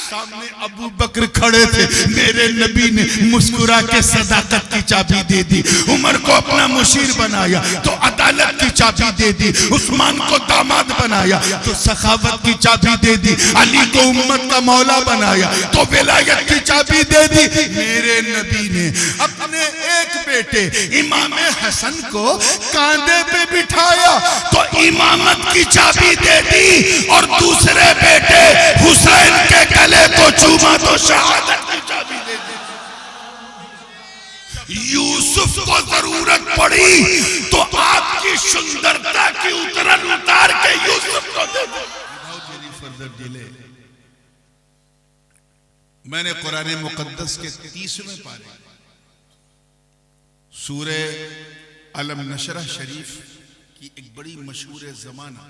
सामने अबू बकर खड़े थे, मेरे नबी ने मुस्कुरा के सदाकत की चाबी दे दी। उमर को अपना मुशीर बनाया तो अदालत की चाबी दे दी। उस्मान को दामाद बनाया तो सखावत की चाबी दे दी। अली को उम्मत का मौला बनाया तो विलायत की चाबी दे दी। मेरे नबी ने अपने एक बेटे इमाम हसन को कांधे पे बिठाया तो इमामत की चाबी दे दी, और दूसरे बेटे हुसैन के गले को चूमा तो शहादत की चाबी दे दी। यूसुफ को जरूरत पड़ी तो आपकी सुंदरता की उतरन उतार के यूसुफ को दे दी। मैंने कुरान मुकद्दस के 30वें पारे सूरे अलम नशरा शरीफ की एक बड़ी मशहूर ज़माना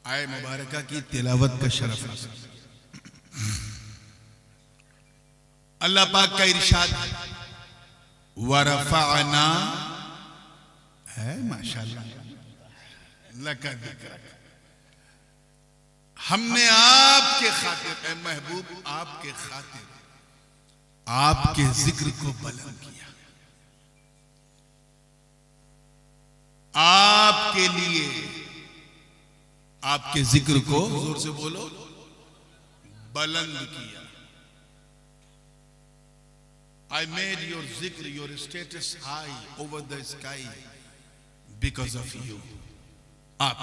आय मुबारका की तिलावत का शरफ हासिल। अल्लाह पाक का इरशाद वरफ़अना है, माशाअल्लाह, लका ज़िक्र, हमने आपके खातिर, ए महबूब, आपके खातिर आपके जिक्र को बुलंद किया, आपके लिए आपके जिक्र को, जोर से बोलो, बुलंद किया। I made your zikr, your status high over the sky because of you. आप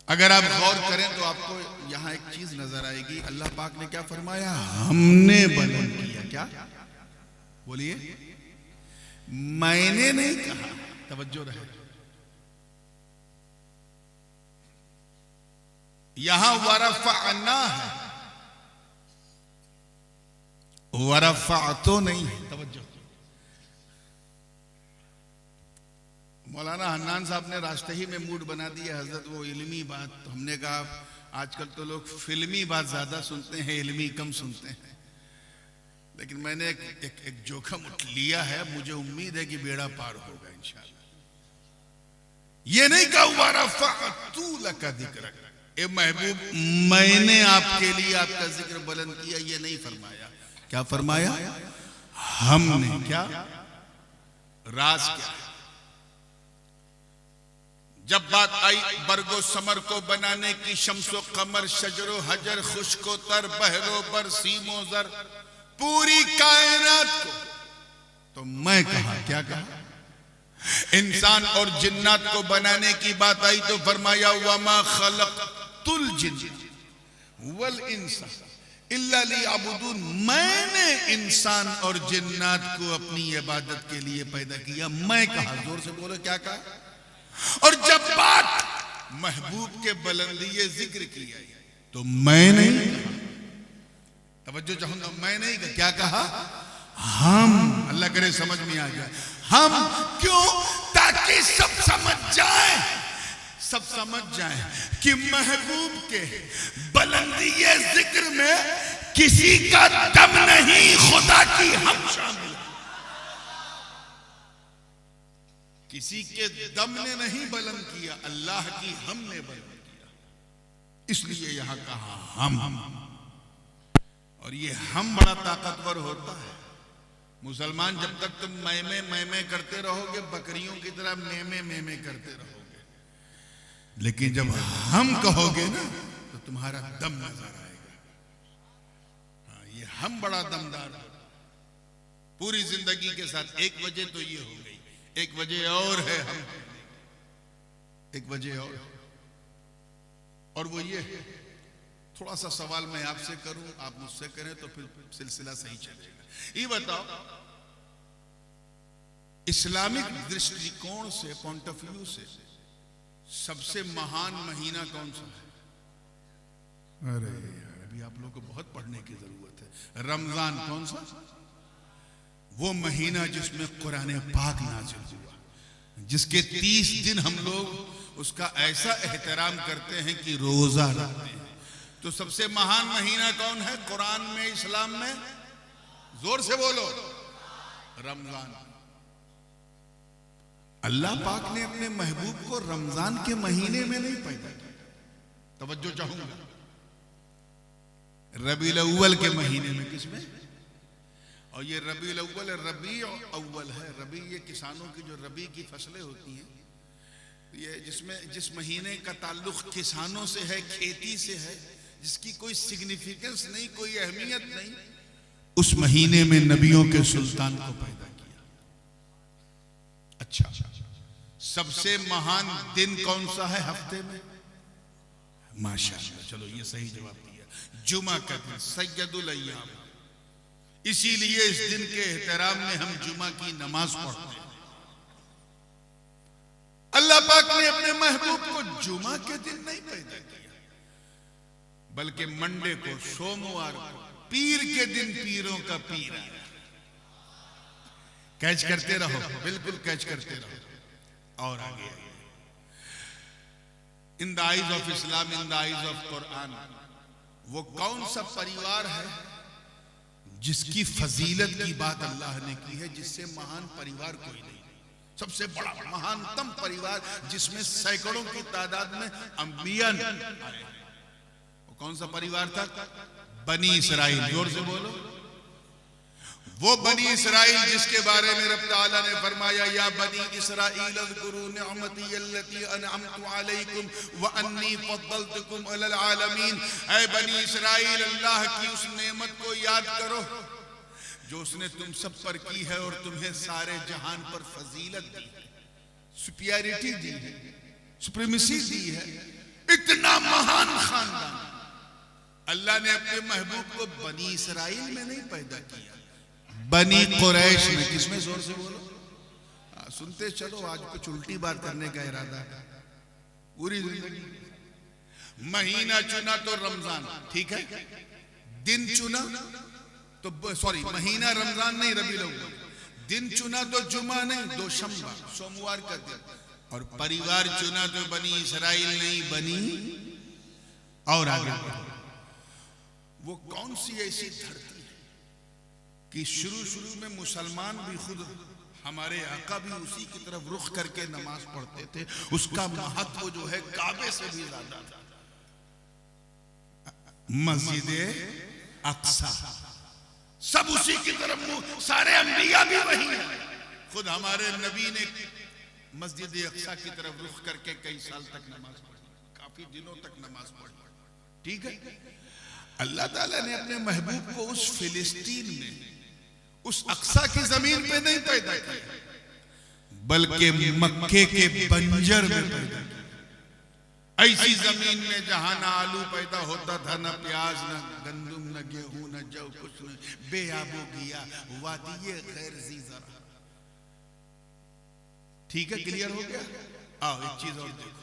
अगर आप गौर करें तो आपको यहां एक चीज नजर आएगी। अल्लाह पाक ने क्या फरमाया? हमने बुलंद किया। क्या बोलिए? मैंने नहीं कहा, तवज्जो रहे। यहां वरफ़अना है, वरफ़अतो नहीं है, तवज्जो। मौलाना हन्नान साहब ने रास्ते ही में मूड बना दिया हजरत, वो इल्मी बात। तो हमने कहा आजकल तो लोग फिल्मी बात ज्यादा सुनते हैं, इल्मी कम सुनते हैं। लेकिन मैंने एक जोखम उठ लिया है, मुझे उम्मीद है कि बेड़ा पार होगा इंशाअल्लाह। ये नहीं कहा वरफ़अतु लका ज़िक्रक, ए महबूब मैंने आपके लिए आपका जिक्र बुलंद किया, ये नहीं फरमाया। क्या फरमाया? हमने। क्या राज क्या है? जब बात आई बरगो समर को बनाने की, शम्सो कमर शजरो हजर खुशको तर बहरो बर सीमो जर, पूरी कायनात को, तो मैं कहा, क्या कहा? इंसान और जिन्नात को बनाने की बात आई तो फरमाया वमा खलक़तुल जिन्न वल इंसा इल्ला लियअबुदून, मैंने इंसान और जिन्नात को अपनी इबादत के लिए पैदा किया। मैं कहा, जोर से बोलो, क्या कहा? और जब बात महबूब के बुलंदी जिक्र की तो मैं नहीं, तवज्जो चाहूंगा, मैं नहीं कहा। क्या कहा? हम। अल्लाह करे समझ में आ जाए। हम क्यों? ताकि सब समझ जाए, सब समझ जाए कि महबूब के बुलंदी जिक्र में किसी का दम नहीं, खुदा की हम शामिल। किसी के दम ने नहीं बुलंद किया, अल्लाह की हमने बुलंद किया। इसलिए यहां कहा हम। और ये हम बड़ा ताकतवर होता है। मुसलमान जब तक तुम मैमे करते रहोगे, बकरियों की तरह मेमे करते रहोगे, लेकिन जब हम कहोगे ना तो तुम्हारा दम नजर आएगा। हाँ, ये हम बड़ा दमदार है। पूरी जिंदगी के साथ एक वजह तो ये हो गई, एक वजह और है हम, एक वजह और वो ये है। थोड़ा सा सवाल मैं आपसे करूं, आप मुझसे करें तो फिर सिलसिला सही चलेगा। ये बताओ, इस्लामिक दृष्टिकोण से, पॉइंट ऑफ व्यू से, सबसे महान महीना कौन सा है? अरे यार, अभी आप लोगों को बहुत पढ़ने की जरूरत है। रमजान कौन सा? वो महीना जिसमें कुरान पाक नाज़िल हुआ, जिसके 30 दिन हम लोग उसका ऐसा एहतराम करते हैं कि रोजा रखते हैं। तो सबसे महान महीना कौन है कुरान में, इस्लाम में? जोर से बोलो, रमजान। अल्लाह पाक ने अपने महबूब को रमजान के महीने में नहीं पैदा किया। तवज्जो चाहूंगा, रबीउल अव्वल के महीने में, किसमें? और ये रबीउल अव्वल रबी अव्वल है। रबी ये किसानों की जो रबी की फसलें होती हैं, ये जिस महीने का ताल्लुक किसानों से है, खेती से है, जिसकी कोई सिग्निफिकेंस नहीं, कोई अहमियत नहीं, उस महीने में नबियों के सुल्तान को पैदा किया। अच्छा, सबसे महान दिन कौन सा है हफ्ते में? माशाअल्लाह, चलो ये सही जवाब दिया, जुमा का दिन, सैयदुल अय्याम। इसीलिए इस दिन के एहतराम में हम जुमा की नमाज पढ़ते हैं। अल्लाह पाक ने अपने महबूब को जुमा के दिन नहीं पैदा किया, बल्कि मंडे को, सोमवार को, पीर के दिन पीरों का पीर आया। कैच करते रहो, बिल्कुल कैच करते रहो। और आगे in the eyes of Islam, in the eyes of Quran, वो कौन सा परिवार है जिसकी फजीलत की बात अल्लाह ने की है, जिससे महान परिवार कोई नहीं? सबसे बड़ा महानतम परिवार जिसमें सैकड़ों की तादाद में अंबिया आए, वो कौन सा परिवार था? बनी इसराइल। जोर से बोलो। वो बनी इसराइल जिसके बारे में रब ताला ने फरमाया, या बनी इसराइल अज़कुरू निअमती अल्लती अनअमतु अलैकुम व अन्नी फद्दलतुकुम अलल आलमीन। ऐ बनी इसराइल, अल्लाह की उस नेमत को याद करो जो उसने तुम सब पर की है और तुम्हें सारे जहान पर फजीलत दी है, सुपीरियरिटी दी है, सुप्रीमेसी दी है। इतना महान खानदान अल्लाह ने अपने महबूब को बनी इसराइल में नहीं पैदा किया, बनी कुरैश में। किसमें? जोर से बोलो। सुनते चलो, आज कुछ उल्टी बात करने का इरादा है पूरी जिंदगी। महीना चुना तो रमजान, ठीक है। दिन चुना तो, सॉरी, महीना रमजान नहीं, रबीउल अव्वल। दिन चुना तो जुमा नहीं, दोशंबा, सोमवार का दिन। और परिवार चुना तो बनी इसराइल नहीं, बनी। और आगे वो कौन सी ऐसी धरती है कि शुरू में मुसलमान भी खुद, हमारे आका भी उसी की तरफ रुख करके नमाज पढ़ते थे। उसका महत्व जो है काबे से भी ज्यादा था। मस्जिद अक्सा, सब उसी की तरफ, सारे अंबिया भी वही हैं। खुद हमारे नबी ने मस्जिद अक्सा की तरफ रुख करके कई साल तक नमाज पढ़ी, काफी दिनों तक नमाज पढ़ी, ठीक है। अल्लाह ताला ने अपने महबूब को उस फिलिस्तीन में, उस अक्सा की जमीन पे नहीं पैदा किया, बल्कि मक्के के बंजर में पैदा किया। ऐसी जमीन में जहां ना आलू पैदा होता था, ना प्याज, ना गंदुम, ना गेहूं, ना जौ, कुछ नहीं, बेआबो गया, वादिये गैर ज़ी ज़रा। ठीक है, क्लियर हो गया। आओ एक चीज और देखो,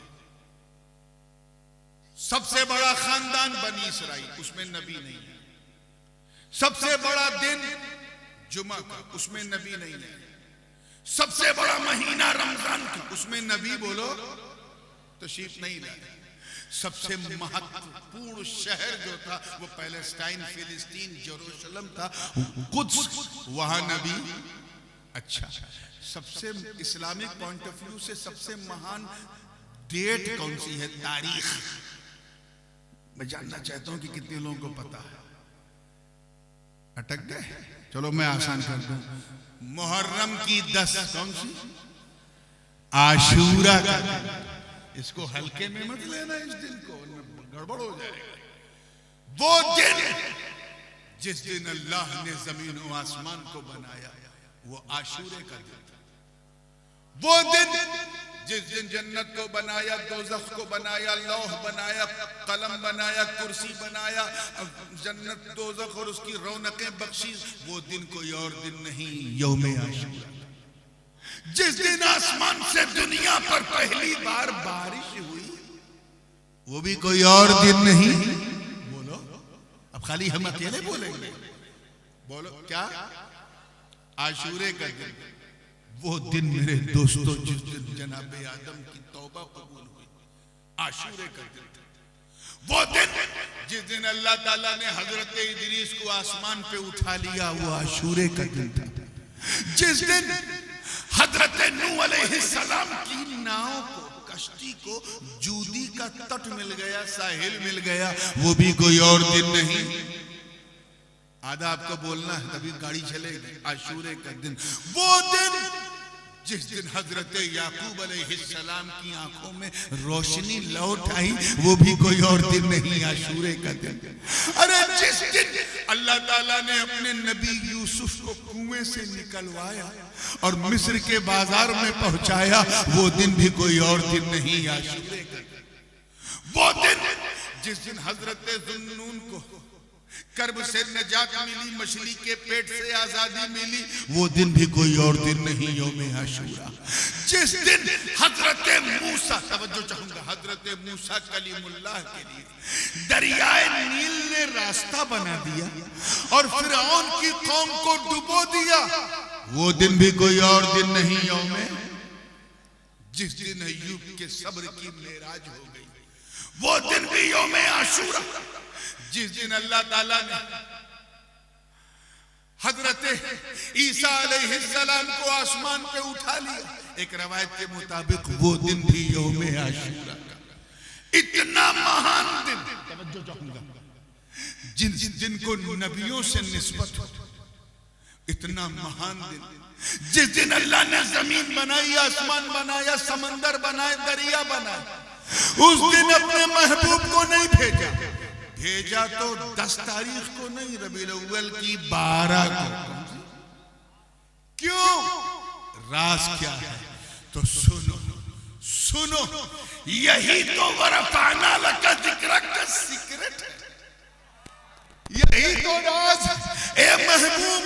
सबसे बड़ा खानदान बनी इसराइल, उसमें नबी नहीं है। सबसे बड़ा दिन जुमा का, उसमें नबी नहीं है। सबसे बड़ा महीना रमजान का, उसमें नबी बोलो तशरीफ नहीं लाए। सबसे महत्वपूर्ण शहर जो था वो पैलेस्टाइन, फिलिस्तीन, जेरूशलम था, कुद्स, वहां नबी। अच्छा, सबसे इस्लामिक पॉइंट ऑफ व्यू से सबसे महान डेट कौन सी है? तारीख। मैं जानना चाहता हूं कि कितने लोगों को पता है। अटक गए? चलो मैं आसान कर दूं। मुहर्रम की 10, कौन सी? आशूरा का। इसको हल्के में मत लेना, इस दिन को गड़बड़ हो जाएगा। वो दिन जिस दिन अल्लाह ने जमीन और आसमान को बनाया, वो आशूरे का दिन था। वो दिन जिस दिन जन्नत को बनाया, दोज़ख को बनाया, लौह बनाया, कलम बनाया, कुर्सी बनाया, जन्नत, दोज़ख और उसकी रौनकें बख्शी, वो दिन कोई और दिन नहीं, यौम आशूरा। जिस दिन आसमान से दुनिया पर पहली बार बारिश हुई, वो भी कोई और दिन नहीं। बोलो, अब खाली हम अकेले बोलेंगे? बोलो क्या? आशूरे का दिन। वो दिन मेरे दोस्तों जिस दिन जनाबे आदम की तौबा कबूल हुई, आशूरे का दिन था। वो दिन जिस दिन अल्लाह ताला ने हजरत इदरीस को आसमान पे उठा लिया, वो आशूरे का दिन था। जिस दिन हजरत नूह अलैहिस्सलाम की नाव को, का कश्ती को जूदी का तट मिल गया, साहिल मिल गया, वो भी कोई और दिन नहीं। आधा आपको बोलना है तभी गाड़ी चलेगी। आशूरे का दिन, वो दिन जिस दिन हजरत याकूब अलैहिस्सलाम की आंखों में रोशनी लौट आई, वो भी कोई और दिन नहीं, आशूरे का दिन। अरे जिस दिन अल्लाह ताला ने अपने नबी यूसुफ को कुएं से निकलवाया और मिस्र के बाजार में पहुंचाया, वो दिन भी कोई और दिन नहीं, आशूरे का दिन। वो दिन जिस दिन हजरत जुन्नून को कर्ब से नजात मिली, मछली के पेट से आजादी मिली, वो दिन भी कोई और दिन नहीं, यौम आशूरा। जिस दिन हजरत मूसा, तवज्जो चाहूंगा, हजरत मूसा कलीमुल्लाह के लिए दरियाए नील ने रास्ता बना दिया और फिरौन की कौम को डुबो दिया, वो दिन भी कोई और दिन नहीं, यौम। जिस दिन अय्यूब के सब्र की मेराज हो गई, वो दिन भी यौम आशूरा। जिस दिन अल्लाह ताला ने हजरत ईसा अलैहिस्सलाम को आसमान पे उठा लिया, एक रवायत के मुताबिक वो दिन भी यौम आशूरा का। इतना महान दिन, तवज्जो चाहूंगा, जिस दिन को नबियों से निस्बत हो, इतना महान दिन, जिस दिन अल्लाह ने जमीन बनाई, आसमान बनाया, समंदर बनाए, दरिया बनाए, उस दिन अपने महबूब को नहीं भेजा। भेजा तो 10 तारीख को नहीं, रबीउल अव्वल की 12 को। क्यों? राज क्या है? तो सुनो सुनो, यही तो वरफ़अना लका ज़िक्रक का सीक्रेट है, यही तो राज। ए महबूब,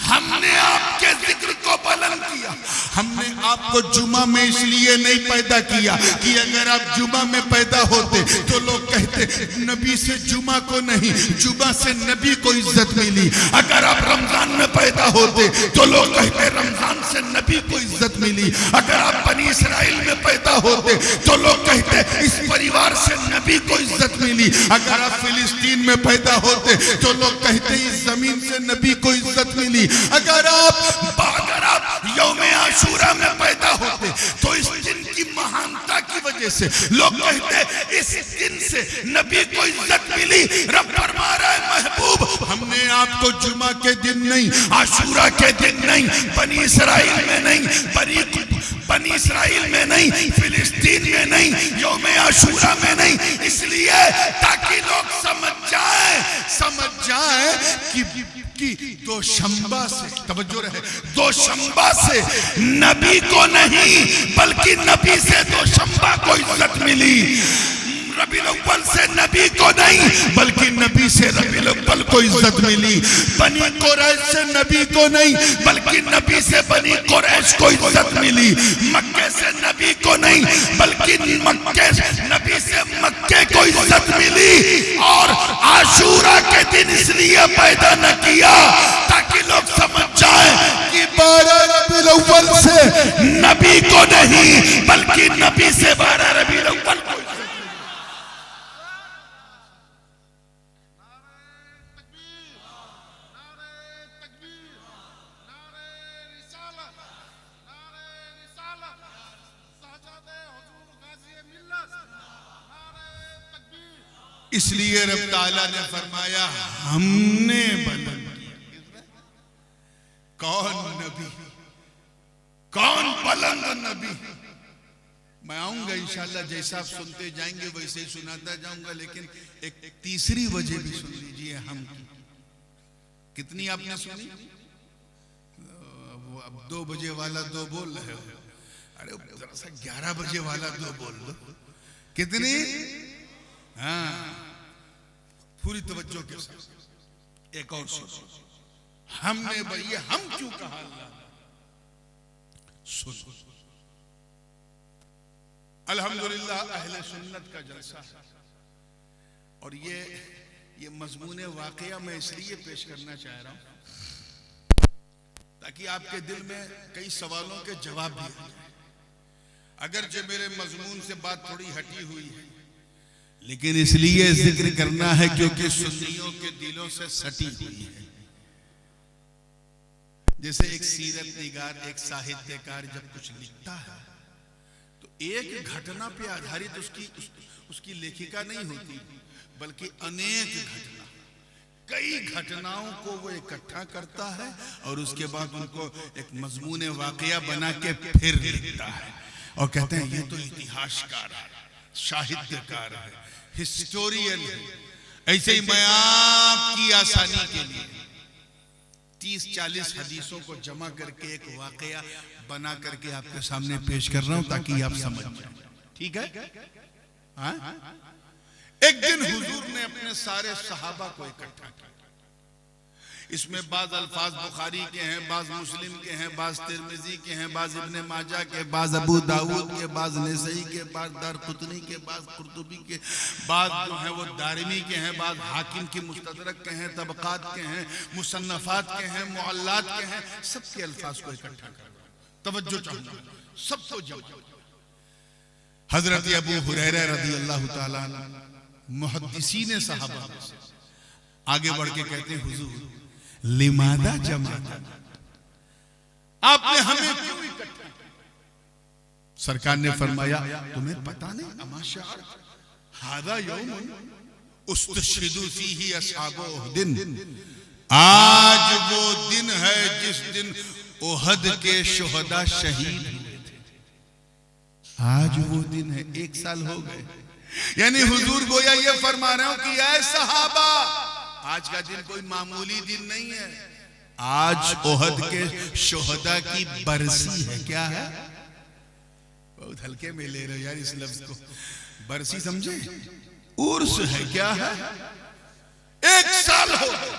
हमने आपके जिक्र को बुलंद किया। हमने आपको जुमा में इसलिए नहीं पैदा किया कि अगर आप जुमा में पैदा होते तो लोग कहते नबी से जुमा को नहीं, जुमा से नबी को इज्जत मिली। अगर आप रमजान में पैदा होते तो लोग कहते रमजान से नबी को इज्जत मिली। अगर आप बनी इसराइल में पैदा होते तो लोग कहते इस परिवार से नबी को इज्जत मिली। अगर आप फिलिस्तीन में पैदा होते तो लोग कहते इस जमीन से नबी को इज्जत मिली। अगर आप यौम आशूरा में पैदा होते तो इस दिन की महानता की वजह से लोग कहते इस दिन से नबी को इज्जत मिली। रब फरमा रहा है, महबूब, हमने आपको जुमा के दिन नहीं, आशूरा के दिन नहीं, बनी इसराइल में नहीं, बनी इसराइल में नहीं, फिलिस्तीन में नहीं, यौम आशूरा में नहीं, इसलिए ताकि लोग समझ जाए कि दोशंबा से, तवज्जो रहे, दोशंबा से नबी को नहीं बल्कि नबी से दोशंबा को इज्जत मिली। रबीउल अव्वल से नबी को नहीं बल्कि नबी से रबीउल अव्वल को इज्जत मिली। बनी कुरैश से नबी को नहीं बल्कि नबी से बनी कुरैश को इज्जत मिली। मक्के से नबी को नहीं बल्कि नबी से मक्के को इज्जत मिली। और आशूरा के दिन इसलिए पैदा न किया ताकि लोग समझ जाए कि 12 रबीउल अव्वल से नबी को नहीं बल्कि नबी से 12 रबीउल अव्वल को। इसलिए रब ताला ने फरमाया हमने बुलंद किया। कौन नबी, कौन बुलंद नबी? मैं आऊंगा इंशाल्लाह, जैसा आप सुनते जाएंगे वैसे ही सुनाता जाऊंगा, लेकिन एक तीसरी वजह भी सुन लीजिए। हम कितनी आपने सुनी? अब 2 बजे वाला 2 बोल रहे हो, अरे जरा सा 11 बजे वाला 2 बोल दो। कितनी? हाँ, पूरी तवज्जो के साथ एक और सुनो। हमने भैया हम क्यों कहा? सुनो, अल्हम्दुलिल्लाह अहले सुन्नत का जलसा। और ये मजमून वाकया मैं इसलिए पेश करना चाह रहा हूं ताकि आपके दिल में कई सवालों के जवाब भी हो जाए। अगर जो मेरे मजमून से बात थोड़ी हटी हुई है, लेकिन इसलिए जिक्र करना है क्योंकि सुन्नियों के दिलों से सटी हुई है। जैसे एक सीरत निगार, एक साहित्यकार जब कुछ लिखता है तो एक घटना पे आधारित उसकी लेखिका नहीं होती, बल्कि अनेक घटना, कई घटनाओं को वो इकट्ठा करता है और उसके बाद उनको एक मजमून वाकया बना के फिर लिखता है और कहते हैं ये तो इतिहासकार है, साहित्यकार है, हिस्टोरियन है। ऐसे ही मैं आपकी आसानी के लिए 30-40 हदीसों को जमा करके एक वाकया बना करके आपके सामने पेश कर रहा हूं ताकि आप समझ जाएं। ठीक है? हाँ? एक दिन हुजूर ने अपने सारे सहाबा को इकट्ठा किया। इसमें बाज अल्फाज बुखारी के हैं, बाज मुस्लिम के हैं, बाज तिरमिजी के हैं, बाज इब्ने माजा के, बाज अबू दाऊद के, बाज नसई के, बाज दारकुतनी के, बाज कुर्तुबी के, बाज जो है वो दारिमी के हैं, बाज हाकिम की मुस्तदरक के हैं, तबकात के हैं, मुसन्नफात के हैं, मुअल्लात के हैं। सबके अल्फाज को इकट्ठा कर, तवज्जो चाहूंगा, सबको जमा। हजरत अबू हुरैरा रज़ियल्लाहु ताला मुहद्दिसीन सहाबा आगे बढ़ के कहते हैं हुजूर लिमादा जमा, आपने हमें क्यों इकट्ठा? सरकार ने फरमाया तुम्हें पता नहीं, अमाशा हादा यौमुन उस्तशहिदु फीही अस्हाबु उहदिन, आज वो दिन है जिस दिन उहद के शुहदा शहीद हुए थे। आज वो दिन है, 1 साल हो गए। यानी हुजूर गोया ये फरमा रहे हो कि ऐ सहाबा, आज का दिन कोई मामूली दिन नहीं है, आज ओहद के शुहदा की बरसी है। क्या है? बहुत हल्के में ले रहे हो यार इस लफ्ज को, बरसी समझे, उर्स है। क्या है? 1 साल हो गए।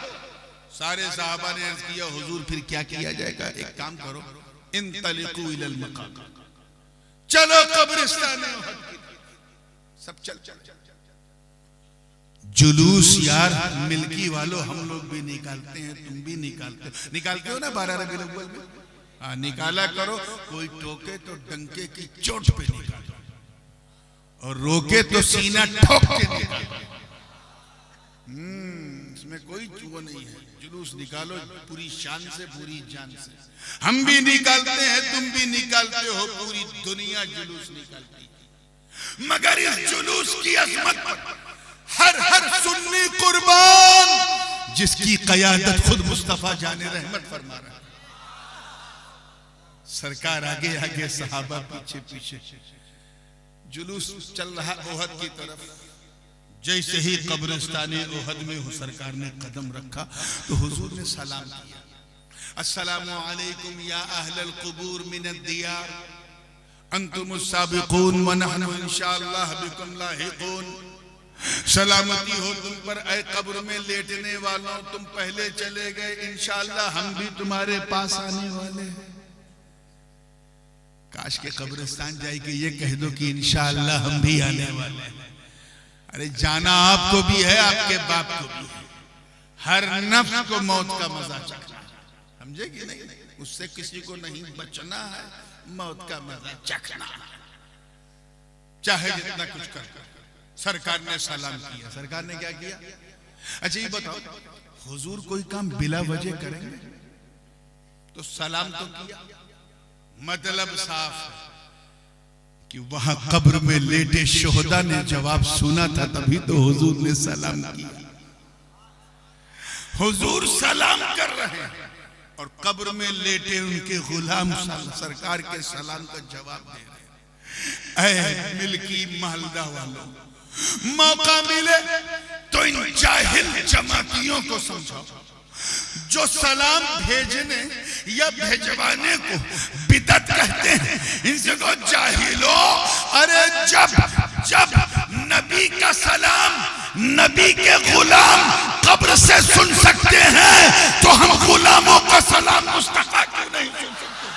सारे सहाबा ने अर्ज किया हुजूर फिर क्या किया जाएगा? एक काम करो, इंतलिकू इलल मकाम, चलो कब्रिस्तान सब चल चल चल जुलूस यार मिल्की वालों, हम लोग भी निकालते हैं, तुम भी निकालते हो ना 12 रबीउल अव्वल में। हाँ निकाला करो, कोई टोके तो डंके की चोट पे निकालो और रोके तो सीना ठोक के निकालो। इसमें कोई वो नहीं है, जुलूस निकालो पूरी शान से, पूरी जान से। हम भी निकालते हैं, तुम भी निकालते हो, पूरी दुनिया जुलूस निकालती है। मगर इस जुलूस की अजमत पर हर सुन्नी कुर्बान, जिसकी क़यादत खुद मुस्तफा जाने रहमत फरमा रहा है। सरकार आगे आगे, सहाबा पीछे पीछे, जुलूस चल रहा ओहद की तरफ। जैसे ही कब्रिस्तान ओहद में हो सरकार ने कदम रखा तो हुजूर ने सलाम किया, अस्सलामु अलैकुम या अहलल कुबूर मिनद दियार अंतुमुस साबिकून व नहनु इंशाअल्लाह बिकुम लाहिकून। सलामती हो तुम पर ऐ कब्र में लेटने वालों, तुम पहले चले गए, इंशाअल्लाह हम भी तुम्हारे पास आने वाले हैं। काश के कब्रिस्तान जाए के ये कह दो कि इंशाअल्लाह हम भी आने वाले हैं। अरे जाना आपको भी है, आपके बाप को भी है। हर नफ्स को मौत का मजा चखना, समझे कि नहीं? उससे किसी को नहीं बचना है, मौत का मजा चखना, चाहे जितना कुछ कर। सरकार ने सलाम किया। सरकार ने क्या किया? अच्छा ये बताओ, हुजूर कोई काम बिला वजह करेंगे तो सलाम तो किया, मतलब साफ है कि वहां कब्र में लेटे शोहदा ने जवाब सुना था, तभी तो हुजूर ने सलाम किया। हुजूर सलाम कर रहे हैं और कब्र में लेटे उनके गुलाम सरकार के सलाम का जवाब दे रहे हैं। ऐ मिल्की महल्ला वालों, मौका मिले तो इन जाहिल जमातियों को समझाओ जो सलाम भेजने या भेजवाने को बिदअत कहते हैं। इनसे को जाहिलो, अरे जब नबी का सलाम नबी के गुलाम कब्र से सुन सकते हैं तो हम गुलामों का सलाम मुस्तफा क्यों नहीं सुन सकते?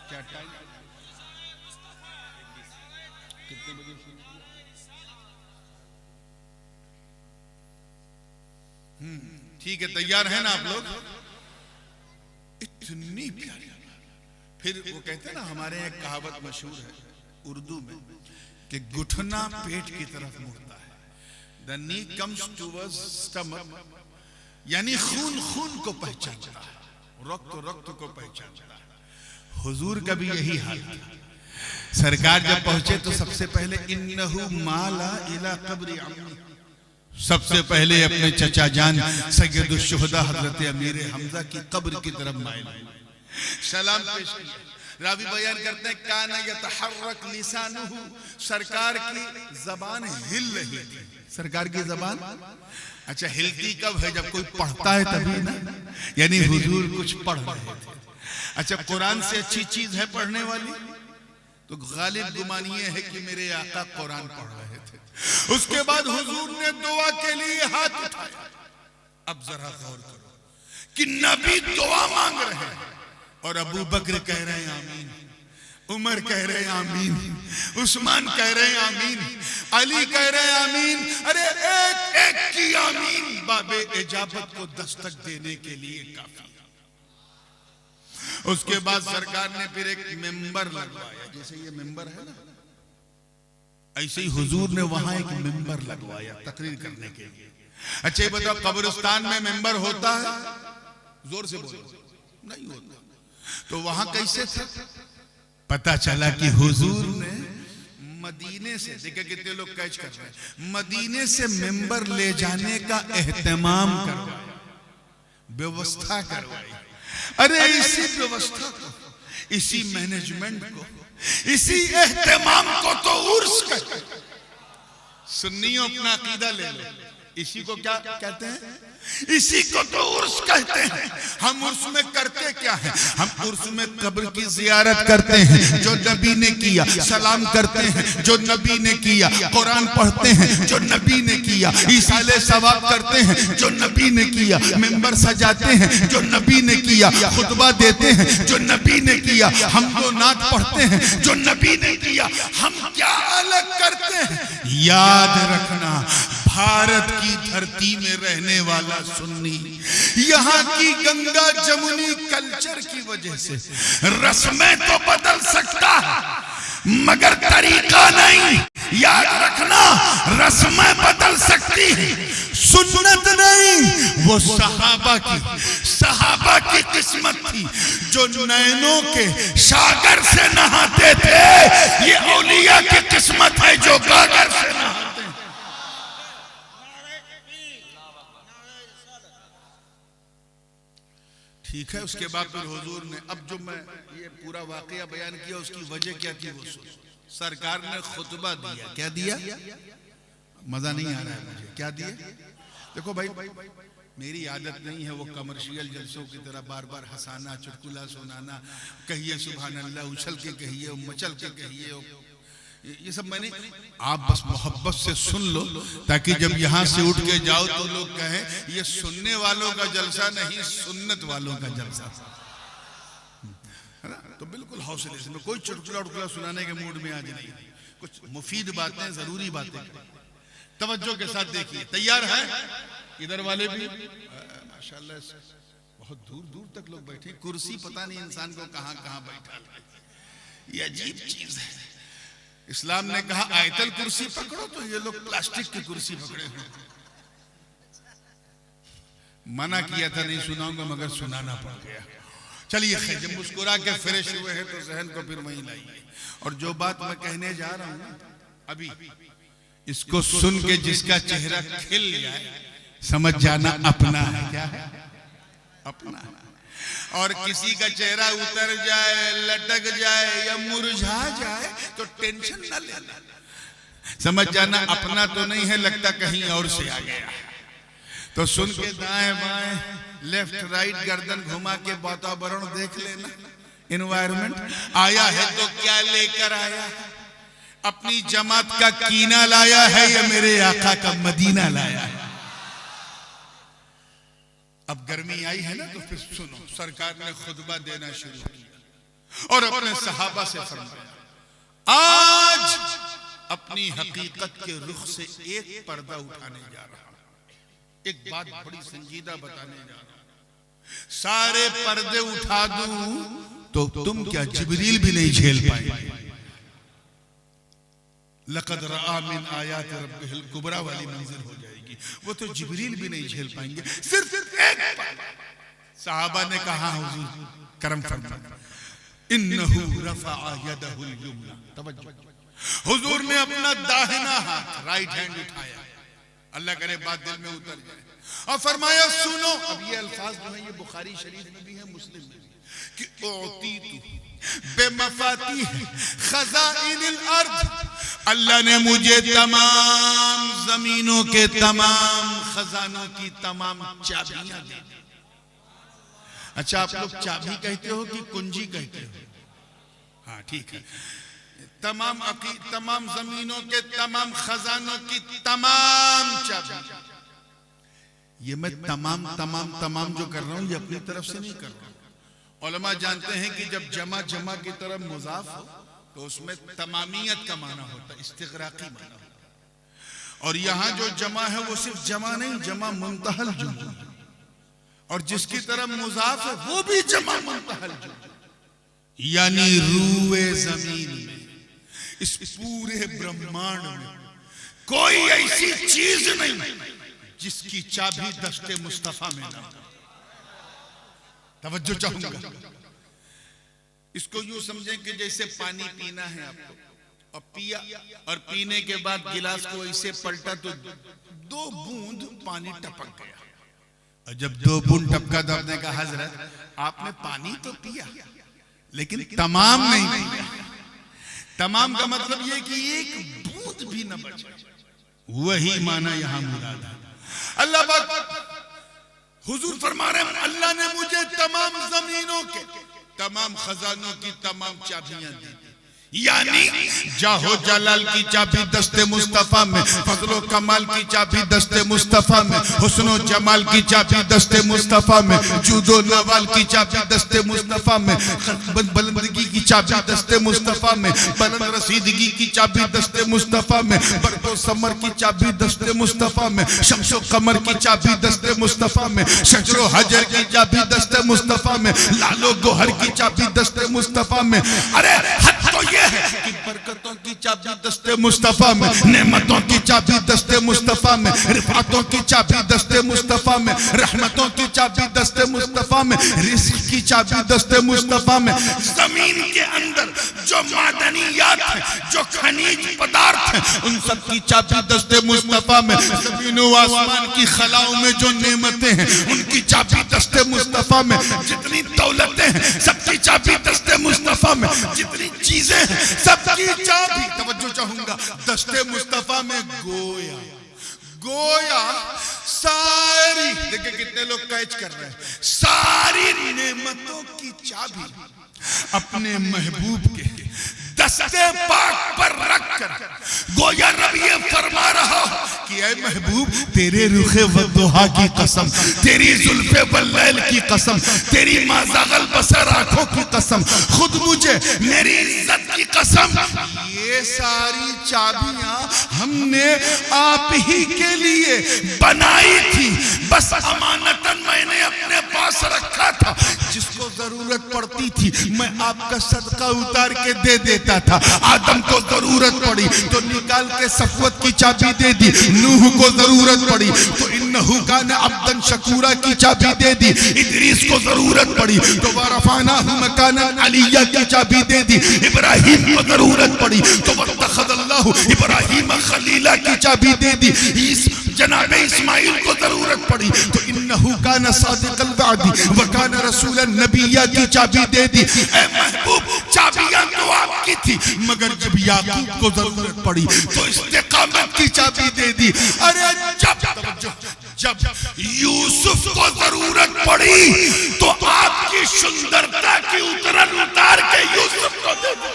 क्या टाइम कितने बजे? ठीक है, तैयार है ना आप लोग? इतनी प्यारी। फिर वो कहते हैं ना, हमारे यहाँ एक कहावत मशहूर है उर्दू में कि घुटना पेट की तरफ मुड़ता है। The knee comes towards stomach यानी खून खून को पहचानता है, रक्त रक्त को पहचानता है। हुजूर का भी यही हाल था। सरकार जब पहुंचे तो सबसे पहले इन्नहु माला इला कब्री अम्मी, सबसे पहले अपने चचा जान सैयदुश शुहदा हजरत अमीर हमजा की कब्र की तरफ माइल सलाम पेश किया। रावी बयान करते हैं काना यतहर्रक लिसानुहु, सरकार की जबान हिल रही थी। सरकार की जबान अच्छा हिलती कब है? जब कोई पढ़ता है तभी ना, यानी हुजूर कुछ पढ़ रहे थे। अच्छा कुरान से अच्छी चीज है पढ़ने वाली? तो गालिब गुमान ये है कि मेरे आका कुरान पढ़ रहे थे। उसके बाद हुजूर ने दुआ के लिए हाथ उठाया। अब जरा गौर करो कि नबी दुआ मांग रहे हैं और अबू बकर कह रहे हैं आमीन, उमर कह रहे हैं आमीन, उस्मान कह रहे हैं आमीन, अली कह रहे हैं आमीन। अरे एक एक की आमीन बाबे इजाबत को दस्तक देने के लिए काफी। उसके बाद सरकार ने फिर एक मेंबर लगवाया, जैसे ये मेंबर है ना, ऐसे ही हुजूर ने वहां एक मेंबर लगवाया तकरीर करने के लिए। अच्छा ये बताओ कब्रिस्तान में मेंबर होता है? जोर से बोलो, नहीं होता। तो वहां कैसे था? पता चला कि हुजूर ने मदीने से, देखिए कितने लोग कैच कर रहे हैं, मदीने से मेंबर ले जाने का एहतमाम करवाया, व्यवस्था करवाई। अरे इसी व्यवस्था को, इसी मैनेजमेंट को, इसी एहतमाम को तो उर्स कहते हैं। सुन्नियों अपना अकीदा ले लो, इसी को क्या कहते हैं? इसी को तो उर्स कहते हैं। हम उर्स में करते क्या है? हम उर्स में कब्र की जियारत करते हैं जो नबी ने किया, सलाम करते हैं जो नबी ने किया, कुरान पढ़ते हैं जो नबी ने किया, ईसाले सवाब करते हैं जो नबी ने किया, मेंबर सजाते हैं जो नबी ने किया, खुतबा देते हैं जो नबी ने किया, हम तो नात पढ़ते हैं जो नबी ने किया। हम क्या अलग करते हैं? याद रखना, भारत की धरती में रहने वाला सुन्नी यहाँ की गंगा जमुनी कल्चर की वजह से रस्में तो बदल सकता है मगर तरीका नहीं। याद रखना, रस्में बदल सकती है, सुन्नत नहीं। वो सहाबा की किस्मत थी जो नैनों के सागर से नहाते थे। ये औलिया की किस्मत है जो गागर से नहाते। ठीक है, उसके बाद फिर हुजूर ने, अब जो मैं ये पूरा वाकया बयान किया उसकी वजह क्या थी वो सरकार ने खुतबा दिया। क्या दिया? मजा नहीं आ रहा है मुझे। क्या दिया? देखो भाई, मेरी आदत नहीं है वो कमर्शियल जलसों की तरह बार बार हंसाना, चुटकुला सुनाना, कहिए सुभान अल्लाह, उछल के कहिए, मचल के कहिए, ये सब मैंने, आप बस मोहब्बत से सुन लो ताकि जब यहाँ से उठ के जाओ तो लोग कहें ये सुनने वालों का जलसा नहीं, सुन्नत वालों का जलसा है ना। तो बिल्कुल हौसले से, कोई चुटकुला उटकुला सुनाने के मूड में आज नहीं, कुछ मुफीद बातें, जरूरी बातें तवज्जो के साथ देखिए। तैयार है? इधर वाले भी माशाल्लाह, बहुत दूर दूर तक लोग बैठे। कुर्सी पता नहीं इंसान को कहाँ कहाँ बैठा, ये अजीब चीज है। इस्लाम ने कहा आयतल कुर्सी पकड़ो, तो ये लोग प्लास्टिक की कुर्सी पकड़े हुए। मना किया था नहीं सुनाऊंगा मगर सुनाना पड़ गया। चलिए खैर, जब मुस्कुरा के फ्रेश हुए हैं तो जहन को फिर वहीं लाइए। और जो बात मैं कहने जा रहा हूं अभी, इसको सुन के जिसका चेहरा खिल जाए समझ जाना अपना है। क्या है? अपना है। और किसी का चेहरा उतर जाए, लटक जाए या मुरझा जाए तो टेंशन न लेना, समझ जाना अपना तो नहीं है, लगता कहीं और से आ गया। तो सुन के दाएं बाएं, लेफ्ट राइट गर्दन घुमा के वातावरण देख लेना, एनवायरनमेंट। आया है तो क्या लेकर आया? अपनी जमात का कीना लाया है या मेरे आका का मदीना लाया है? अब गर्मी आई है ना, तो फिर सुनो, सरकार ने खुतबा देना शुरू किया और अपने सहाबा से फरमाया आज अपनी हकीकत के रुख से एक पर्दा उठाने जा रहा हूं, एक बात बड़ी संजीदा बताने जा रहा हूं। सारे पर्दे उठा दूं तो तुम क्या जिब्रील भी नहीं झेल पाएंगे। लक़द रआ मिन आयात रब्बिहिल कुबरा वाली मंजिल हो जाएगी। वो तो जिब्रील भी नहीं झेल पाएंगे। सिर्फ एक सहाबा ने कहा हुजूर करम फरमाइए, इन्नहु रफ़अ यदहुल युमना। तवज्जो, हुजूर ने अपना दाहिना हाथ राइट हैंड उठाया, अल्लाह करे बात दिल में उतर जाए, और फरमाया सुनो। अब ये अल्फाज जो है ये बुखारी शरीफ में भी है, मुस्लिम में भी, कि उतीतु बेमफातीह खज़ाइनिल अर्द, अल्लाह ने मुझे तमाम जमीनों के तमाम खजानों की तमाम चाबियां दी। अच्छा, आप लोग चाबी कहते हो कि कुंजी कहते हो? हाँ ठीक है। तमाम जमीनों के तमाम खजानों की तमाम चाबी। ये मैं तमाम जो कर रहा हूं ये अपनी तरफ से नहीं कर रहा हूं। उलमा जानते हैं कि जब जमा की तरफ मुजाफ हो तो उसमें तमामियत का माना होता है, इस्तिग़राक़ी माना होता है। और यहाँ जो जमा है वो सिर्फ जमा नहीं, जमा मुंतहल जुज़, और जिसकी तरफ मुजाफ है वो भी जमा मुंतहल जुज़, यानी रूए जमीन में, इस पूरे ब्रह्मांड में कोई ऐसी चीज नहीं जिसकी चाबी दस्ते मुस्तफा में ना। तवज्जो चाहूंगा, इसको यूं समझें कि जैसे पानी पीना है आपको, और पिया, और पीने के बाद गिलास को ऐसे पलटा तो 2 बूंद पानी टपक गया, और जब 2 बूंद टपका तो आपने कहा हजरत आपने पानी तो पिया लेकिन तमाम नहीं पिया। तमाम का मतलब ये कि एक बूंद भी न बचे, वही माना यहां मुराद है। अल्लाह पाक हुजूर फरमा रहे हैं, अल्लाह ने मुझे तमाम जमीनों के तमाम खजानों की तमाम चाबियां दी, यानी जाहो जलाल की चाबी दस्ते मुस्तफा में, फजलो कमाल की चाबी दस्ते मुस्तफा में, हुस्नो जमाल की चाबी दस्ते मुस्तफा में, जूदो नवाल की चाबी दस्ते मुस्तफा में, बुलंदगी की चाबी दस्ते मुस्तफा में, बुलंद रसीदगी की चाबी दस्ते मुस्तफा में, बरको समर की चाबी दस्ते मुस्तफा में, शम्सो कमर की चाबी दस्ते मुस्तफा में, शजरो हजर की चाबी दस्ते मुस्तफा में, लालो गोहर की चाबी दस्ते मुस्तफा में। अरे हद तो ये है कि बरकतों की चाबी दस्ते मुस्तफा में, नेमतों की चाबी दस्ते मुस्तफा में, रिफातों की चाबी दस्ते मुस्तफा में, रहमतों की चाबी दस्ते मुस्तफा में, रिज़्क़ की चाबी दस्ते मुस्तफा में। जमीन के अंदर जो मादनियात है, जो खनिज पदार्थ है, उन सब की चाबी दस्ते मुस्तफा में। ज़मीन व आसमान की खलाओं में जो नेमतें हैं उनकी चाबी दस्ते मुस्तफा में। जितनी दौलतें हैं सबकी चाबी दस्ते मुस्तफा में। जितनी चीजें हैं सबकी चाबी, तवज्जो चाहूंगा, दस्ते मुस्तफा में। गोया सारी, देखिए कितने लोग कैच कर रहे हैं, सारी नेमतों की चाबी अपने महबूब के दस्ते पाक पर रखकर गोया रब ये फरमा रहा कि ऐ महबूब, तेरे रुखे वद्दुहा की कसम, तेरी जुल्फे वल्लैल की कसम, तेरी माज़ागल बसर आंखों की कसम, खुद मुझे मेरी इज्जत की कसम, ये सारी चाबियां हमने आप ही के लिए बनाई थी। बस अमानतन मैंने अपने पास रखा था, जिसको जरूरत पड़ती थी मैं आपका सदका उतार के दे देता था। आदम को जरूरत पड़ी तो निकाल के सफवत की चाबी दे दी, नूह को जरूरत पड़ी तो इन्नहु काना अब्दन शकूरा की चाबी दे दी, इदरीस को जरूरत पड़ी तो वरफानाहु मकानन अलिय्या की चाबी दे दी, इब्राहिम को जरूरत पड़ी तो वत्तखज़ल्लाहु इब्राहीम खलीला की चाबी दे दी, जनाब इस्माइल को जरूरत पड़ी तो इन्नहु काना सादिक़ल वादी व काना रसूलन नबिय्या की चाबी दे दी। ऐ महबूब, चाबियां तो आपकी थी, मगर जब याकूब को जरूरत पड़ी तो इस्तिकामत की चाबी दे दी। अरे जब यूसुफ को जरूरत पड़ी तो आपकी सुंदरता की उतरन उतार के यूसुफ को दे दी।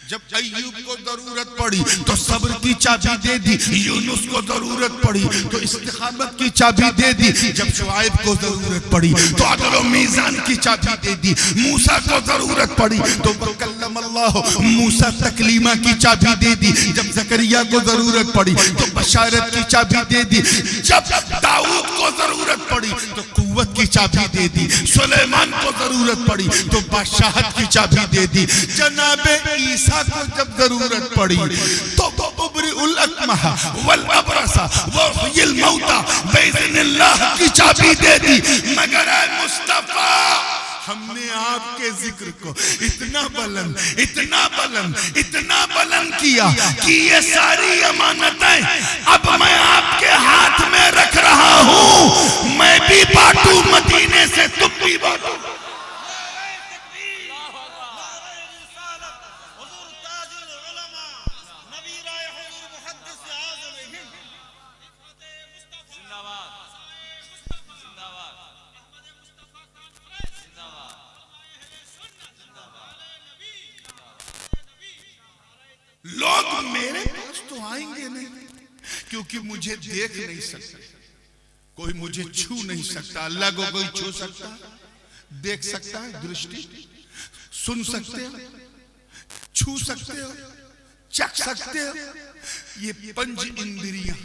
जब अय्यूब को जरूरत पड़ी तो सब्र की चाबी दे दी, यूनुस को जरूरत पड़ी तो इस्तिकामत की चाबी दे दी, जब शुआइब को जरूरत पड़ी तो अदल और मीज़ान की चाबी दे दी, मूसा को जरूरत पड़ी तो वकल्लमल्लाह मूसा तकलीमा की चाबी दे दी, जब ज़करिया को जरूरत पड़ी तो बशारत की चाबी दे दी, जब दाऊद को जरूरत जरूरत पड़ी तो कुव्वत की चाबी दे दी, सुलेमान को जरूरत पड़ी तो बादशाहत की चाबी दे दी, जनाबे ईसा को जब जरूरत पड़ी तो उबरिउल अकमह वल अबरसा वहुयिल मौता बिइज़्निल्लाह की चाबी दे दी। मगर ऐ मुस्तफा, हमने आपके जिक्र को इतना बुलंद किया कि ये सारी अमानतें अब मैं आपके हाथ में रख रहा हूं, मैं भी बांटू मदीने से, तुम भी बांटो। लोग मेरे पास तो आएंगे नहीं, क्योंकि मुझे देख नहीं सकते, कोई मुझे छू नहीं सकता। अल्लाह को कोई छू सकता, देख सकता है, दृष्टि, सुन सकते हो, छू सकते हो, चख सकते हो। ये पंच इंद्रियां,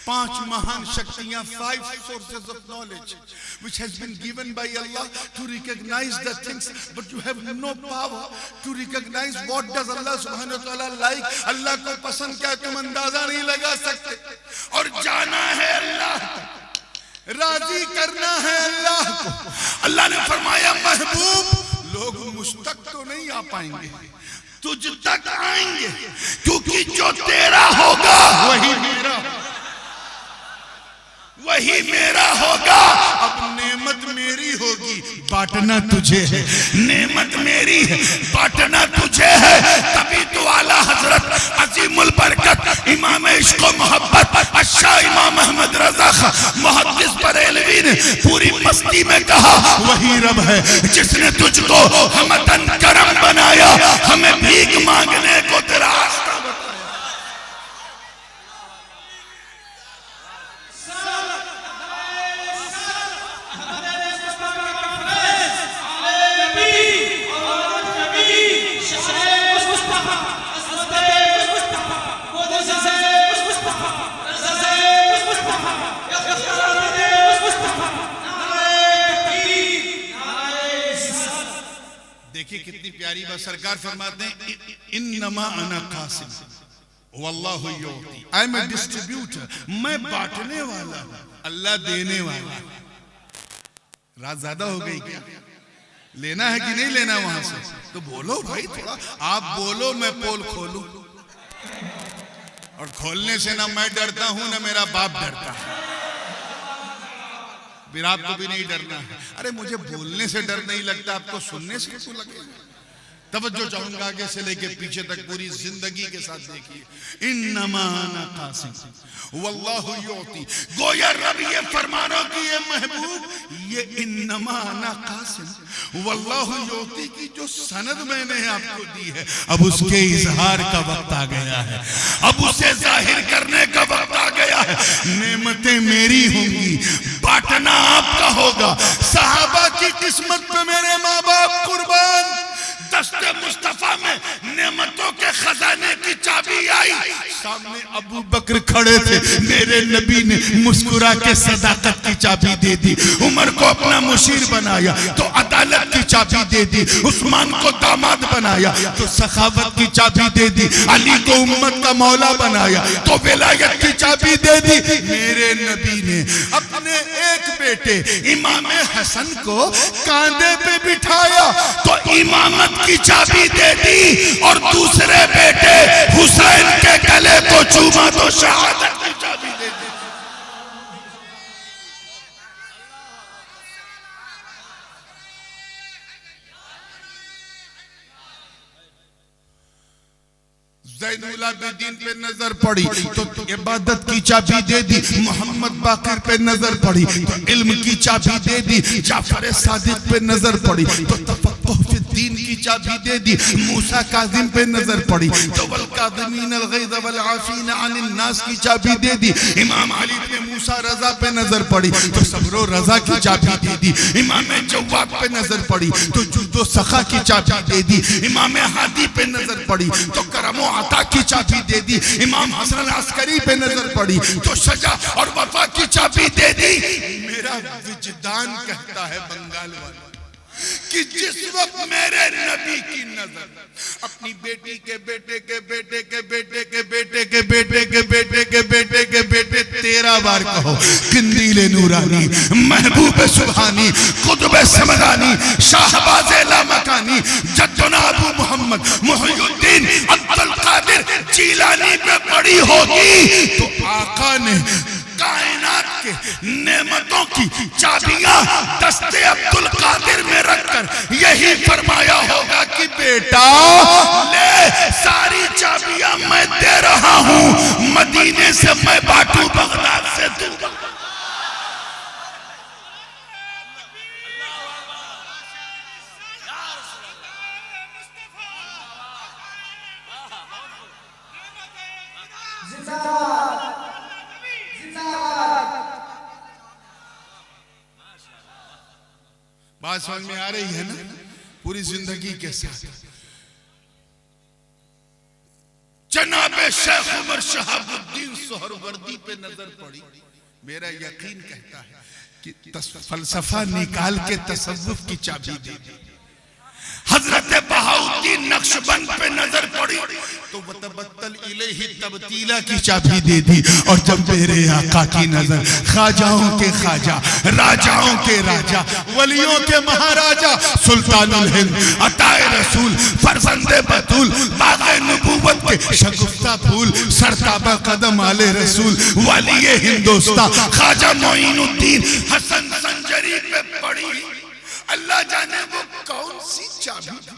पांच महान शक्तियां, 5 sources of knowledge which has been given by Allah to recognize the things, but you have no power to recognize what does Allah subhanahu wa ta'ala like. अल्लाह को पसंद क्या तुम अंदाजा नहीं लगा सकते, और जाना है अल्लाह को, राजी करना है अल्लाह को। अल्लाह ने फरमाया महबूब, लोग मुझ तक तो नहीं आ पाएंगे, तुझ तक आएंगे, क्योंकि जो तेरा होगा वही मेरा होगा। अब नेमत मेरी होगी, बांटना तुझे है, नेमत मेरी है, बांटना तुझे है। तभी तो आला हजरत अजीमुल बरकत इमाम इश्क व मोहब्बत अशा इमाम अहमद रजा मुहद्दिस बरेलवी ने पूरी मस्ती में कहा, वही रब है जिसने तुझको हमतन करम बनाया, हमें भीख मांगने को तेरा रास्ता बताया। देखिए कितनी प्यारी बात सरकार फरमाते हैं, इन्नमा अना कासिम वल्लाहु युती, आई एम ए डिस्ट्रीब्यूटर, मैं बांटने वाला हूं, अल्लाह देने वाला। रात ज्यादा हो गई क्या? लेना है कि नहीं लेना वहां से? तो बोलो भाई थोड़ा, आप बोलो मैं पोल खोलूं, और खोलने से ना मैं डरता हूं ना मेरा बाप डरता है, फिर आपको भी नहीं डरना है। अरे मुझे बोलने से डर नहीं लगता, आपको सुनने से क्यों लगेगा? तवज्जो चाहूंगा आगे से लेके पीछे तक पूरी जिंदगी के साथ देखिए। इन्नमा अना कासिम वल्लाहु युती, गोया रब ये फरमानो कि ये महबूब, ये इन्नमा अना कासिम वल्लाहु युती की जो सनद मैंने आपको दी है, अब उसके इजहार का वक्त आ गया है, अब उसे जाहिर करने का वक्त आ गया है। नेमतें मेरी होंगी, बांटना आपका होगा। सहाबा की किस्मत पे मेरे माँ बाप कुर्बान, दस्ते मुस्तफा में नेमतों के खजाने की चाबी आई, सामने अबू बकर खड़े थे, मेरे नबी ने मुस्कुरा के सदाकत की चाबी दे दी, उमर को अपना मुशीर बनाया तो अदालत की चाबी दे दी, उस्मान को दामाद बनाया तो सखावत की चाबी दे दी, अली को उम्मत का मौला बनाया तो विलायत की चाबी दे दी। मेरे नबी ने अपने एक बेटे इमाम हसन को कांधे पे बिठाया तो इमामत की चाबी दे दी, और दूसरे बेटे हुसैन के गले को चूमा तो शहादत की चाबी दे दी। ज़ैनुल आबिदीन पे नजर पड़ी तो इबादत की चाबी दे दी, मोहम्मद बाकिर पे नजर पड़ी तो इल्म की चाबी दे दी, जाफर सादिक पे नजर पड़ी तो तफक्कुह फी दीन की चाबी दे दी, मूसा काज़िम पे नजर पड़ी तो वल काज़िमीन अल गैज़ वल आफ़ीन अनिन नास की चाबी दे दी, इमाम अली पे मूसा रजा पे नजर पड़ी तो सब्र रजा की चाबी दे दी, इमाम जव्वाद पे नजर पड़ी तो जुदो सखा की चाबी दे दी, इमाम हादी पे नजर पड़ी तो करम अता की चाबी दे दी, इमाम हसन अस्करी पे नजर पड़ी तो सजा और वफा की चाबी दे दी। मेरा विजदान कहता है बंगाल वाला कि जिस वक्त मेरे नबी की नजर अपनी बेटी के बेटे के बेटे के बेटे के बेटे के बेटे के बेटे के बेटे के बेटे 13 बार कहो किंदीले नूरानी, महबूब सुभानी, कुतुब समदानी, शाहबाज लामकानी, जद्दुना अबू मोहम्मद मुहियुद्दीन अब्दुल कादिर जीलानी पे पड़ी होगी तो आका ने कायनात के नेमतों की चाबियां दस्ते अब्दुल कादिर में रखकर यही फरमाया होगा कि बेटा ले सारी चाबियां मैं दे रहा हूं, मदीने से मैं बांटू, बगदाद से तू। बात समझ में आ रही है ना? पूरी जिंदगी के साथ जनाबे शेख उमर शहाबुद्दीन सोहरवर्दी पे नजर पड़ी। मेरा यकीन कहता है कि फलसफा निकाल के तसव्वुफ की चाबी दे दी। हजरत बहाउद्दीन नक्शबंद पे नजर पड़ी तो वतबत्तल इलैहि तबतीला की चाबी दे दी। और जब मेरे आका की नजर ख्वाजाओं के ख्वाजा, राजाओं के राजा, वलियों के महाराजा, सुल्तानुल हिंद, अताए रसूल, फरजंदे बतूल, बाग़े नबूवत के शगुफ्ता फूल, सरताबा कदम आले रसूल, वलिये हिंदोस्तां ख्वाजा मोइनुद्दीन हसन संजरी पे पड़ी। अल्लाह जाने वो कौन सी चाबी थी,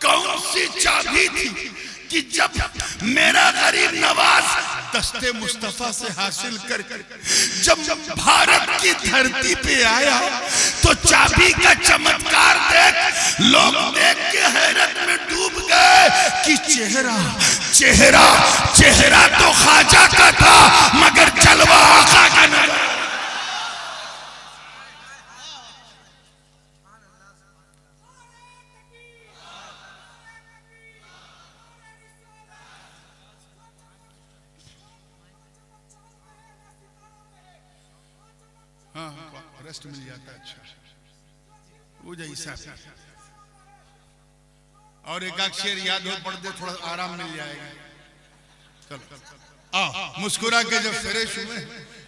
कौन सी चाबी थी कि जब मेरा गरीब नवाज दस्ते मुस्तफा से हासिल कर जब भारत की धरती पे आया तो चाबी का चमत्कार देख लोग देख के हैरत में डूब गए कि चेहरा चेहरा चेहरा तो ख्वाजा का था मगर जलवा आका का नजर। रेस्ट मिल जाता है, अच्छा वो जैसा। और एक शेर याद हो पढ़ दे, थोड़ा आराम मिल जाएगा। चलो मुस्कुरा के जब फ्रेश हुए,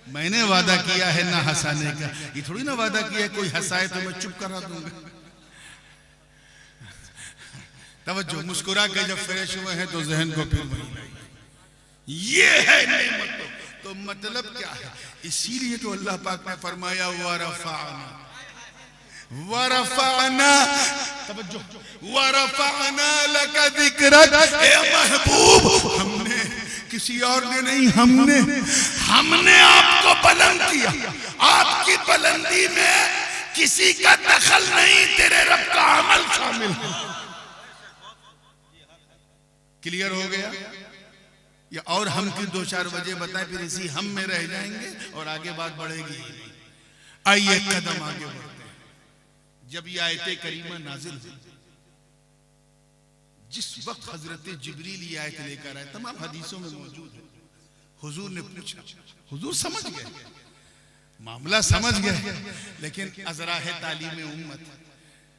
मैंने वादा किया है ना हंसाने का, ये थोड़ी ना वादा किया है कोई हंसाए तो मैं चुप करा दूंगा। तवज्जो, मुस्कुरा के जब फ्रेश हुए हैं तो जहन को फिर वही लाइए, ये है नेमत। तो मतलब क्या है? इसीलिए तो अल्लाह पाक ने फरमाया वरफ़अना वरफ़अना, तवज्जो, वरफ़अना लका ज़िक्रक, ए महबूब हमने, किसी और ने नहीं, हमने आपको बुलंद किया। आपकी बुलंदी में किसी का दखल नहीं, तेरे रब का अमल शामिल है। क्लियर हो गया? या और हम की 2-4 वजह बताए, फिर इसी हम में रह जाएंगे और आगे बात बढ़ेगी। आइए कदम आगे बढ़ते हैं। जब ये आयते करीमा नाजिल हुई, जिस वक्त हजरत जिब्रील ये आयत लेकर आए, तमाम हदीसों में मौजूद है, हुजूर ने पूछा, हुजूर समझ गए, मामला समझ गए, लेकिन अज़राह तालीम उम्मत,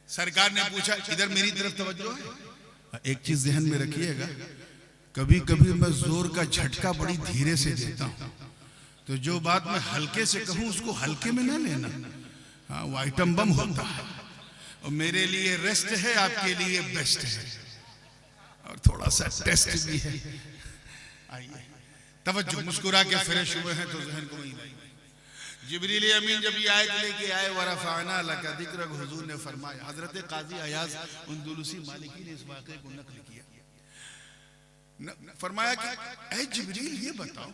सरकार ने पूछा इधर मेरी तरफ तवज्जो है। एक चीज ध्यान में रखिएगा, कभी कभी मैं जोर का झटका बड़ी धीरे से देता हूं, तो जो बात मैं हल्के से कहूं उसको हल्के में ना लेना। हाँ, वो आइटम बम होता है, और मेरे लिए रेस्ट है, आपके लिए बेस्ट है, और थोड़ा सा टेस्ट भी है। आइए तवज्जो, मुस्कुरा के फ्रेश हुए हैं तो जहन को नहीं लाइए। जिब्रील अमीन जब ये आयत लेके आए, वरफ़अना लका ज़िक्रक, हुजूर ने फरमाया, हजरत काजी अयाज़ उंदुलुसी मालिकी ने इस वाक़े को नक़ल किया, फरमाया कि ऐ जिब्रील ये बताओ,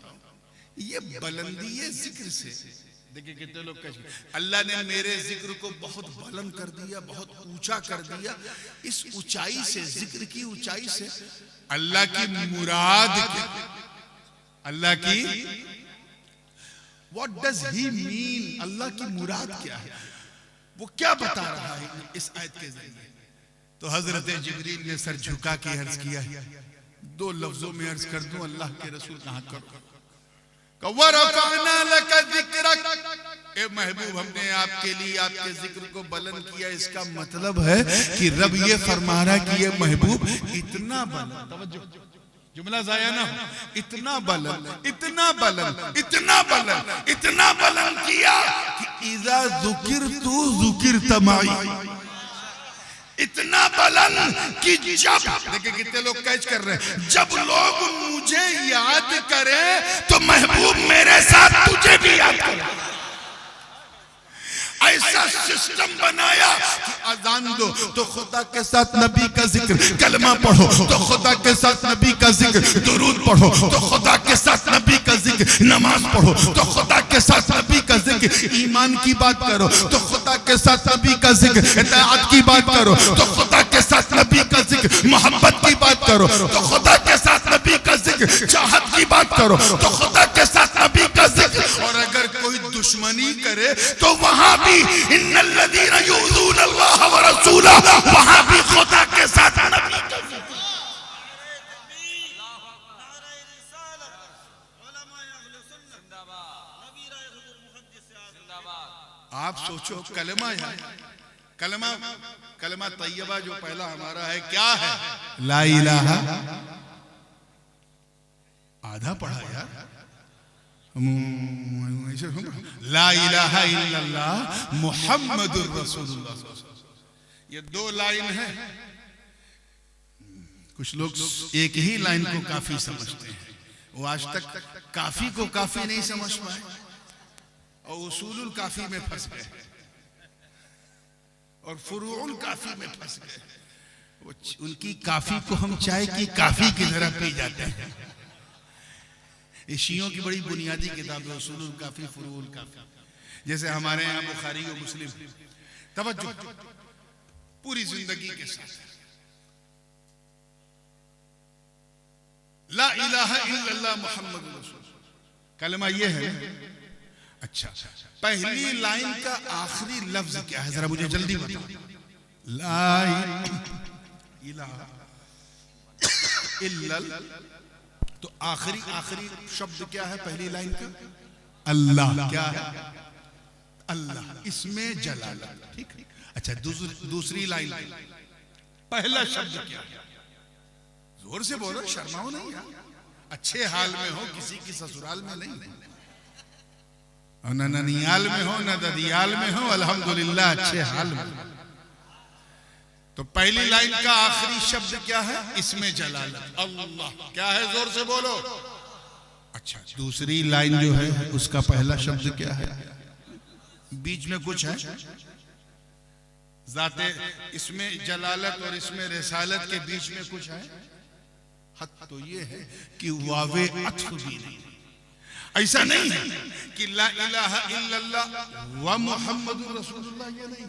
ये बुलंदी जिक्र से, देखिए कितने लोग कहते हैं अल्लाह ने मेरे जिक्र को बहुत बुलंद कर दिया, बहुत ऊंचा कर दिया, इस ऊंचाई से, जिक्र की ऊंचाई से अल्लाह की मुराद क्या? अल्लाह की व्हाट डज ही मीन, अल्लाह की मुराद क्या है? वो क्या बता रहा है इस आयत के जरिए? तो हजरत जिब्रील ने सर झुका के अर्ज किया, दो लफ्जों में अर्ज कर दूं अल्लाह के रसूल कहां करो, वरफ़अना लका ज़िक्रक, ए महबूब हमने आपके लिए आपके जिक्र को बुलंद किया। इसका मतलब है कि रब ये फरमा रहा कि ये महबूब इतना बुलंद, तवज्जो जुमला जाया ना, इतना बुलंद इतना बुलंद इतना बुलंद इतना बुलंद किया कि इज़ा ज़ुकिरतु ज़ुकिरत माई, इतना बुलंद कि जब, देखिए कितने लोग कैच कर रहे हैं, जब लोग मुझे याद करें तो महबूब मेरे साथ तुझे भी याद करे। ऐसा सिस्टम बनाया कि अजान दो तो खुदा के साथ नबी का जिक्र, कलमा पढ़ो तो खुदा के साथ नबी का जिक्र, दुरूद पढ़ो तो खुदा के साथ नबी का जिक्र, नमाज पढ़ो तो खुदा के साथ नबी का जिक्र, ईमान की बात करो तो खुदा के साथ नबी का जिक्र, इताअत की बात करो तो खुदा के साथ नबी का जिक्र, मोहब्बत की बात करो तो खुदा के साथ नबी का जिक्र, चाहत की बात करो तो खुदा के साथ नबी का जिक्र। और अगर कोई दुश्मनी करे तो वहां भी इन्नल्लज़ीना युज़ूना अल्लाह व रसूलहु, वहां भी खुदा के साथ नबी का जिक्र। आप सोचो कलमा है, कलमा कलमा तैयबा जो पहला हमारा है क्या है, ला इलाहा, आधा पढ़ा यार, ला इलाहा इल्लल्लाह मुहम्मदुर रसूलुल्लाह। ये दो लाइन है, कुछ लोग एक ही लाइन को काफी समझते हैं, वो आज तक काफी को काफी नहीं समझ पाए और उसूलुल काफी में फंस गए और फुरूउल काफी में फंस गए। उनकी काफी को हम चाय की काफी की तरह पी जाते हैं। शियों की बड़ी बुनियादी किताब है उसूलुल काफी, फुरूउल काफी, जैसे हमारे यहाँ बुखारी और मुस्लिम। तवज्जो, पूरी जिंदगी के साथ ला इलाहा इल्लल्लाह मुहम्मदुर रसूलुल्लाह, कलमा ये है। अच्छा, पहली लाइन का आखिरी लफ्ज क्या है, जरा मुझे जल्दी बताओ। ला इलाहा इल्लल्लाह, तो आखिरी शब्द क्या है पहली लाइन का, अल्लाह। क्या है, अल्लाह, इसमें जलालत, ठीक है। अच्छा, दूसरी लाइन पहला शब्द क्या है, जोर से बोलो, शर्माओ नहीं यार, अच्छे हाल में हो, किसी की ससुराल में नहीं, न ननियाल में हो न ददियाल में हो, अल्हम्दुलिल्लाह अच्छे हाल में। तो पहली लाइन का आखिरी शब्द क्या है, इसमें जलालत, अल्लाह। क्या है, जोर से बोलो। अच्छा, दूसरी लाइन जो है उसका पहला शब्द क्या है, बीच में कुछ है, जाते इसमें जलालत और इसमें रिसालत के बीच में कुछ है। हद तो ये है कि वावे अत्फ भी नहीं, ऐसा नहीं है कि ला इलाहा इल्लल्लाह व मुहम्मदुर रसूलुल्लाह, ये नहीं,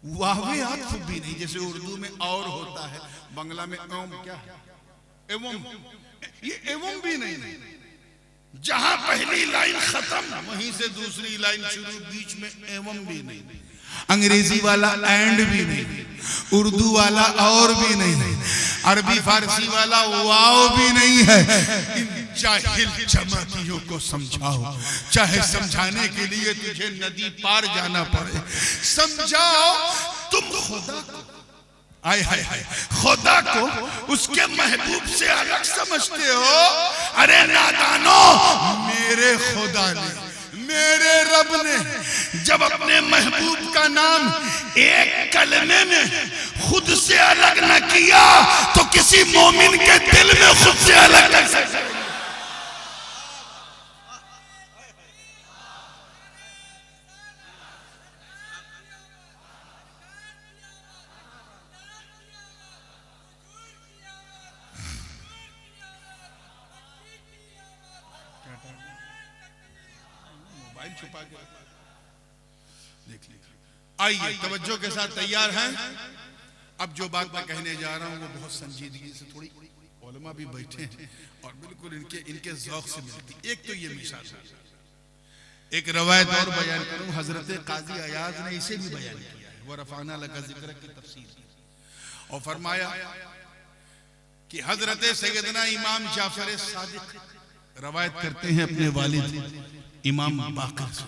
वावे अत्फ भी नहीं, जैसे उर्दू में और होता है, बांग्ला में एवं, क्या है, एवं, ये एवं भी नहीं, जहां पहली लाइन खत्म वहीं से दूसरी लाइन शुरू, बीच में एवं भी नहीं, अंग्रेजी वाला एंड भी नहीं, उर्दू वाला और भी नहीं, अरबी फारसी वाला वाव भी नहीं है। इन जाहिल जमातियों को समझाओ, चाहे समझाने के लिए तुझे नदी पार जाना पड़े, समझाओ। तुम खुदा को, आय हाय हाय, खुदा को उसके महबूब से अलग समझते हो। अरे नादानो, मेरे खुदा ने, मेरे रब ने जब अपने महबूब का नाम एक कलमे में खुद से अलग न किया तो किसी मोमिन के दिल में खुद से अलग कर सकते। छुपा के देख लीजिए। आइए तवज्जो के साथ तैयार हैं। अब जो बात मैं कहने जा रहा हूं वो बहुत संजीदगी से, थोड़ी उलमा भी बैठे हैं और बिल्कुल इनके ज़ौक़ से मिलती। एक तो ये मिसाल, एक रवायत और बयान करूं, हजरत काजी अयाज ने इसे भी बयान किया है, वो रफ़अना लका ज़िक्रक की तफसीर। और फरमाया कि हजरत सैयदना इमाम जाफर सादिक रवायत करते हैं अपने वालिद इमाम बाकर से,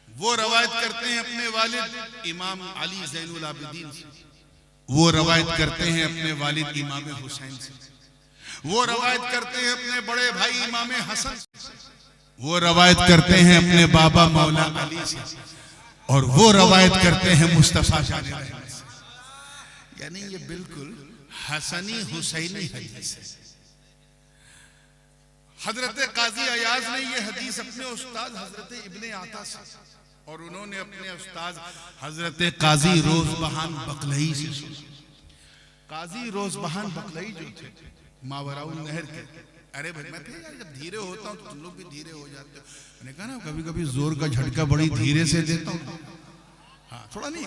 वो रवायत करते हैं अपने वालिद इमाम अली ज़ैनुल आबिदीन से, वो रवायत करते हैं अपने वालिद इमाम हुसैन से, वो रवायत करते हैं अपने बड़े भाई इमाम हसन से, वो रवायत करते हैं अपने बाबा मौला अली से, और वो रवायत करते हैं मुस्तफा जाने रहमत से। यानी ये बिल्कुल हसनी हुसैनी हदीस है। हजरत काजी अयाज ने ये हदीस अपने उस्ताद हजरत इब्ने आता से, और उन्होंने अपने उस्ताद हजरत काजी रोजबहान बकलई से सुनी। काजी रोजबहान बकलई जो थे मावराउल नहर के, अरे भाई मैं यार जब धीरे होता हूँ तो तुम लोग भी धीरे हो जाते हो। मैंने कहा ना कभी कभी जोर का झटका बड़ी धीरे से देता हूँ। हाँ थोड़ा नहीं,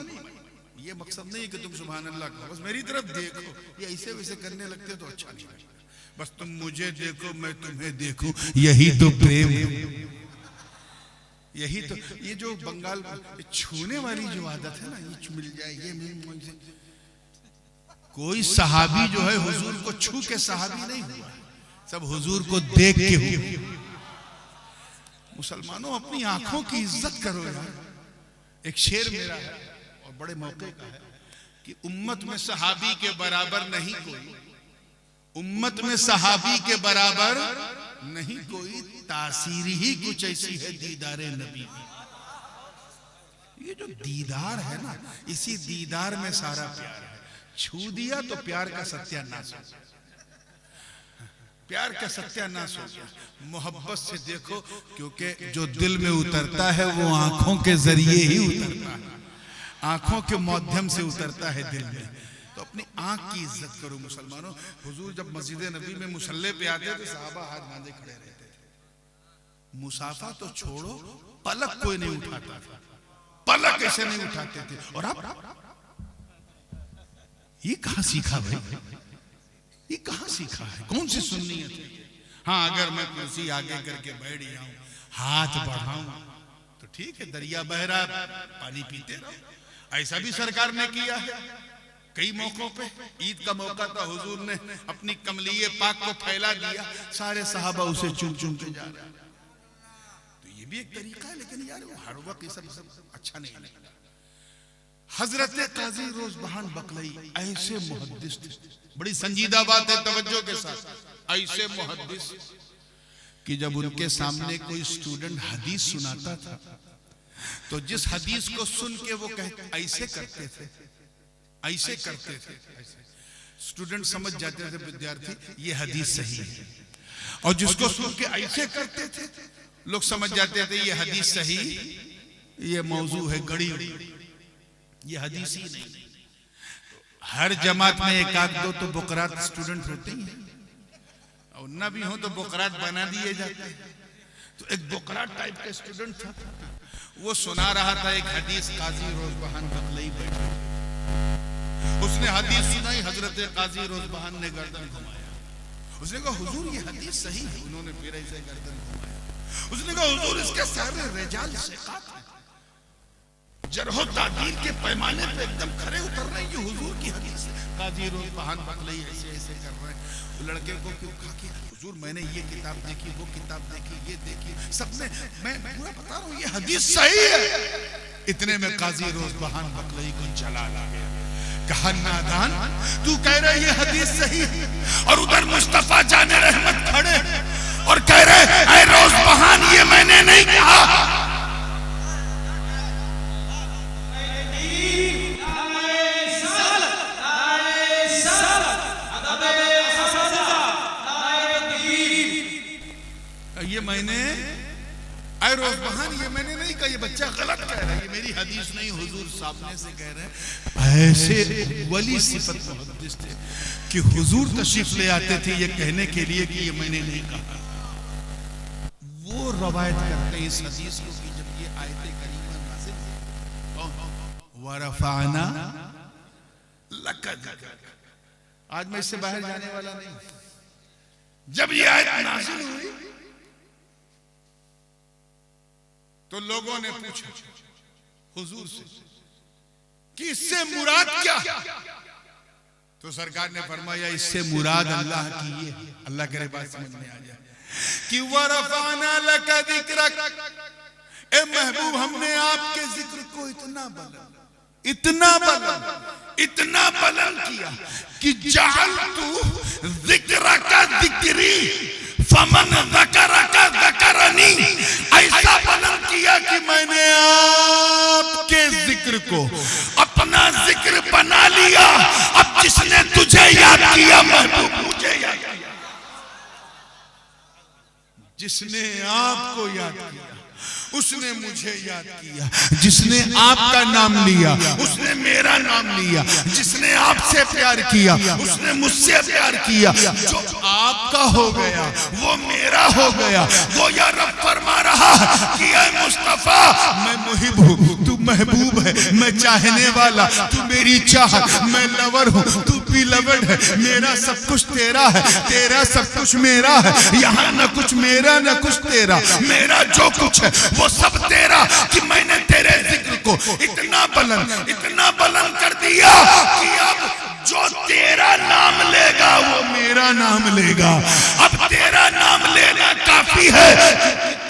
ये मकसद नहीं कि तुम सुभान अल्लाह कहो, बस मेरी तरफ देखो। ये ऐसे वैसे करने लगते तो अच्छा नहीं लगता। बस तुम मुझे देखो मैं तुम्हें देखूं, यही तो प्रेम है। यही तो ये जो बंगाल छूने वाली जो आदत है ना, ये मिल जाए ये मिल, कोई सहाबी जो है हुजूर को छू के सहाबी नहीं हुआ, सब हुजूर को देख के हुए। मुसलमानों अपनी आंखों की इज्जत करो यार। एक शेर मेरा है और बड़े मौके का है कि उम्मत में सहाबी के बराबर नहीं कोई, उम्मत में सहाबी के बराबर नहीं कोई, तासीर ही कुछ ऐसी है दीदारे नबी। ये जो दीदार है ना, इसी दीदार में सारा प्यार है। छू दिया तो प्यार का सत्यानाश हो, प्यार का सत्यानाश हो गया। मोहब्बत से देखो, क्योंकि जो दिल में उतरता है वो आंखों के जरिए ही उतरता है, आंखों के माध्यम से उतरता है दिल में। तो अपनी आंख की इज्जत करो मुसलमानों। हुजूर जब मस्जिद नबी में मुसल्ले पे आते थे, सहाबा हाथ बांधे खड़े रहते थे। मुसाफा तो छोड़ो, पलक कोई नहीं उठाता था, पलक ऐसे नहीं उठाते थे। और आप ये कहां सीखा भाई, ये कहां सीखा है, कौन सी सुन्नियत है? हाँ अगर मैं कुर्सी आगे करके बैठ जाऊं, हाथ बढ़ाऊं तो ठीक है, दरिया बह रहा पानी पीते रहो। ऐसा भी सरकार ने किया है कई मौकों पे। ईद का मौका था, हुजूर ने अपनी कमलिये पाक को फैला दिया, सारे सहाबा उसे चुम चुम के जा रहे। तो ये भी एक तरीका है, लेकिन यार वो हर वक्त ये सब अच्छा नहीं लगता। हजरत काजी रोजबहान बकलई ऐसे मुहद्दिस थे, बड़ी संजीदा बात है तवज्जो के साथ, ऐसे मुहद्दिस कि जब उनके सामने कोई स्टूडेंट हदीस सुनाता था तो जिस हदीस को सुन के वो कहते ऐसे करते थे, ऐसे करते थे, स्टूडेंट समझ जाते थे विद्यार्थी ये हदीस सही है, और जिसको सुन के ऐसे करते थे लोग समझ जाते थे ये हदीस सही, ये मौजू है गड़ी, ये हदीस ही नहीं। हर जमात में एक आध दो तो बुकरात स्टूडेंट होते ही हैं, और ना भी हो तो बुकरात बना दिए जाते हैं। तो एक बुकरात टाइप का स्टूडेंट था, वो सुना रहा था एक हदीस, काजी रोजबहान बकलई बैठे, उसने हदीस सुनाई, हजरत काजी रोजबहान ने गर्दन घुमाया। उसने कहा हुजूर ये हदीस सही है, उन्होंने फिर ऐसे गर्दन घुमाया। उसने कहा हुजूर इसके सारे रिजाल सिकात हैं, जरहो तादील के पैमाने पे एकदम खरे उतर रहे हैं, ये हुजूर की हदीस है। काजी रोजबहान बकलई ऐसे ऐसे कर रहे हैं। लड़के को क्यों कहा कि हुजूर मैंने ये किताब देखी, वो किताब देखी, ये देखी, सब में मैं पूरा बता रहा हूँ ये हदीस सही है। इतने में काजी रोजबहान बकलई को जलाल आ गया, कहा नादान तू कह रहे ये हदीस सही है, और उधर मुस्तफा जाने रहमत खड़े और कह रहे ऐ रोजबहान ये मैंने नहीं कहा। ये मैंने ऐ रोजबहान ये मैंने नहीं कहा, ये बच्चा गलत कह रहा है, ये मेरी हदीस नहीं, हुजूर सामने से कह रहे हैं। ऐसे वली सिफत मुहद्दिस थे कि हुजूर तशरीफ ले आते थे ये कहने के लिए कि ये मैंने नहीं कहा। वो रवायत करते हैं इस हदीस को कि जब ये आयत करीमा नाज़िल हुई, वरफ़अना लका ज़िक्र, आज मैं इससे बाहर जाने वाला नहीं। जब ये आयत नाज़िल हुई तो लोगों ने पूछा हुजूर से कि इससे मुराद क्या? तो सरकार ने फरमाया इससे मुराद अल्लाह की ये, अल्लाह करे बात समझ में आ जाए कि वरफाना लका जिक्रक, ए महबूब हमने आपके जिक्र को इतना बुलंद किया कि जअलतु जिक्रका जिक्री फमन ज़करका ज़करनी, ऐसा बुलंद किया कि मैंने आपके जिक्र को अपना जिक्र बना लिया। अब जिसने तुझे याद किया महबूब मुझे याद किया, जिसने आपको याद किया उसने मुझे याद किया, जिसने आपका नाम लिया उसने मेरा नाम लिया, जिसने आपसे प्यार किया उसने मुझसे प्यार किया। जो आपका हो गया वो मेरा हो गया। वो या रब फरमा रहा कि ऐ मुस्तफा मैं मुहिब हूँ, तू महबूब है, मैं चाहने वाला, तू मेरी चाहत, मैं लवर हूँ, तू भी लवर है, मेरा सब कुछ तेरा है, तेरा सब कुछ मेरा है। यहाँ न कुछ मेरा न कुछ तेरा, मेरा जो कुछ है वो सब तेरा। कि मैंने तेरे जिक्र को इतना बुलंद कर दिया कि अब जो तेरा नाम लेगा वो मेरा नाम लेगा। अब तेरा नाम लेना काफी है,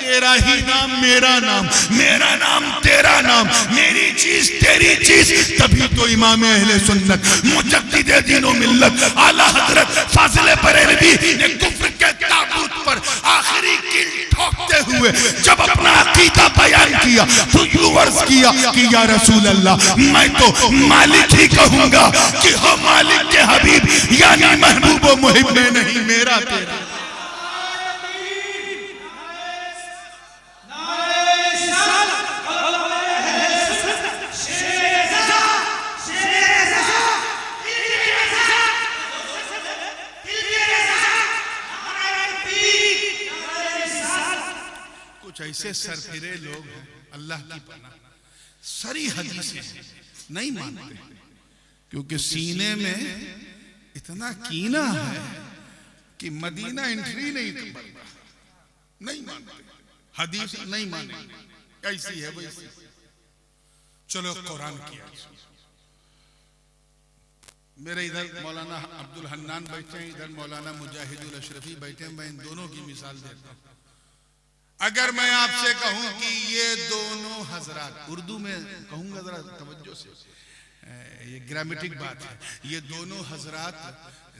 तेरा ही नाम मेरा नाम, मेरा नाम तेरा नाम, मेरी चीज तेरी चीज। तभी तो इमाम अहले सुन्नत मुजद्दिद दीन व मिल्लत आला हजरत फाजिल बरेलवी ने कुफ्र के ताबूत पर आखिरी कील ठोकते हुए जब अपना अकीदा बयान किया तो यूं अर्ज किया कि या रसूल अल्लाह, मैं तो मालिक ही कहूंगा कि हो मालिक के हबीब, यानी महबूब व मुहिब में नहीं मेरा तेरा। कुछ ऐसे सरफिरे लोग हैं अल्लाह की पनाह, सारी हदीसें नहीं मानते क्योंकि सीने में इतना कीना है कि मदीना एंट्री नहीं करता, नहीं मानते, हदीस नहीं मानते, ऐसी है वैसी। चलो कुरान किया। मेरे इधर मौलाना अब्दुल हन्नान बैठे हैं, इधर मौलाना मुजाहिदुल अशरफी बैठे हैं। मैं इन दोनों की मिसाल देता हूं। अगर मैं आपसे कहूं कि ये दोनों हजरात, उर्दू में कहूंगा जरा तवज्जो से, ये ग्रामेटिक बात है, ये दोनों हजरात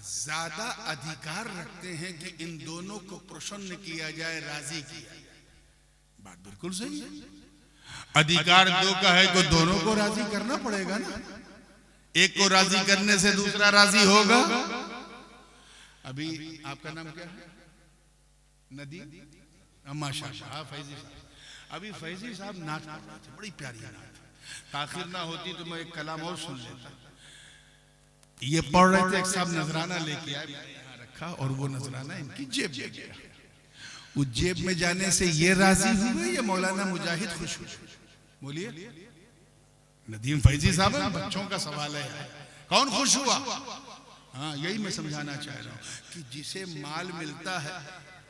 ज्यादा अधिकार रखते हैं कि इन दोनों को प्रसन्न किया जाए, राजी किया जाए। बात बिल्कुल सही है। अधिकार दो का है को दोनों को राजी करना पड़ेगा ना। एक को राजी करने से दूसरा राजी होगा। अभी आपका नाम क्या है? नदी, माशाअल्लाह फैजी साहब। अभी फैजी साहब नाच पढ़ रहे थे, बड़ी प्यारी नाच। ताखिर ना होती तो मैं एक कलाम और सुन लेता। ये पढ़ रहे थे, एक साहब नजराना लेके आए, यहाँ रखा और वो नजराना इनकी जेब में गया। उस जेब में जाने से ये राजी हुए या मौलाना मुजाहिद खुश हुए? बोलिए। नदीम फैजी साहब, बच्चों का सवाल है, कौन खुश हुआ? हाँ, यही मैं समझाना चाह रहा हूँ कि जिसे माल मिलता है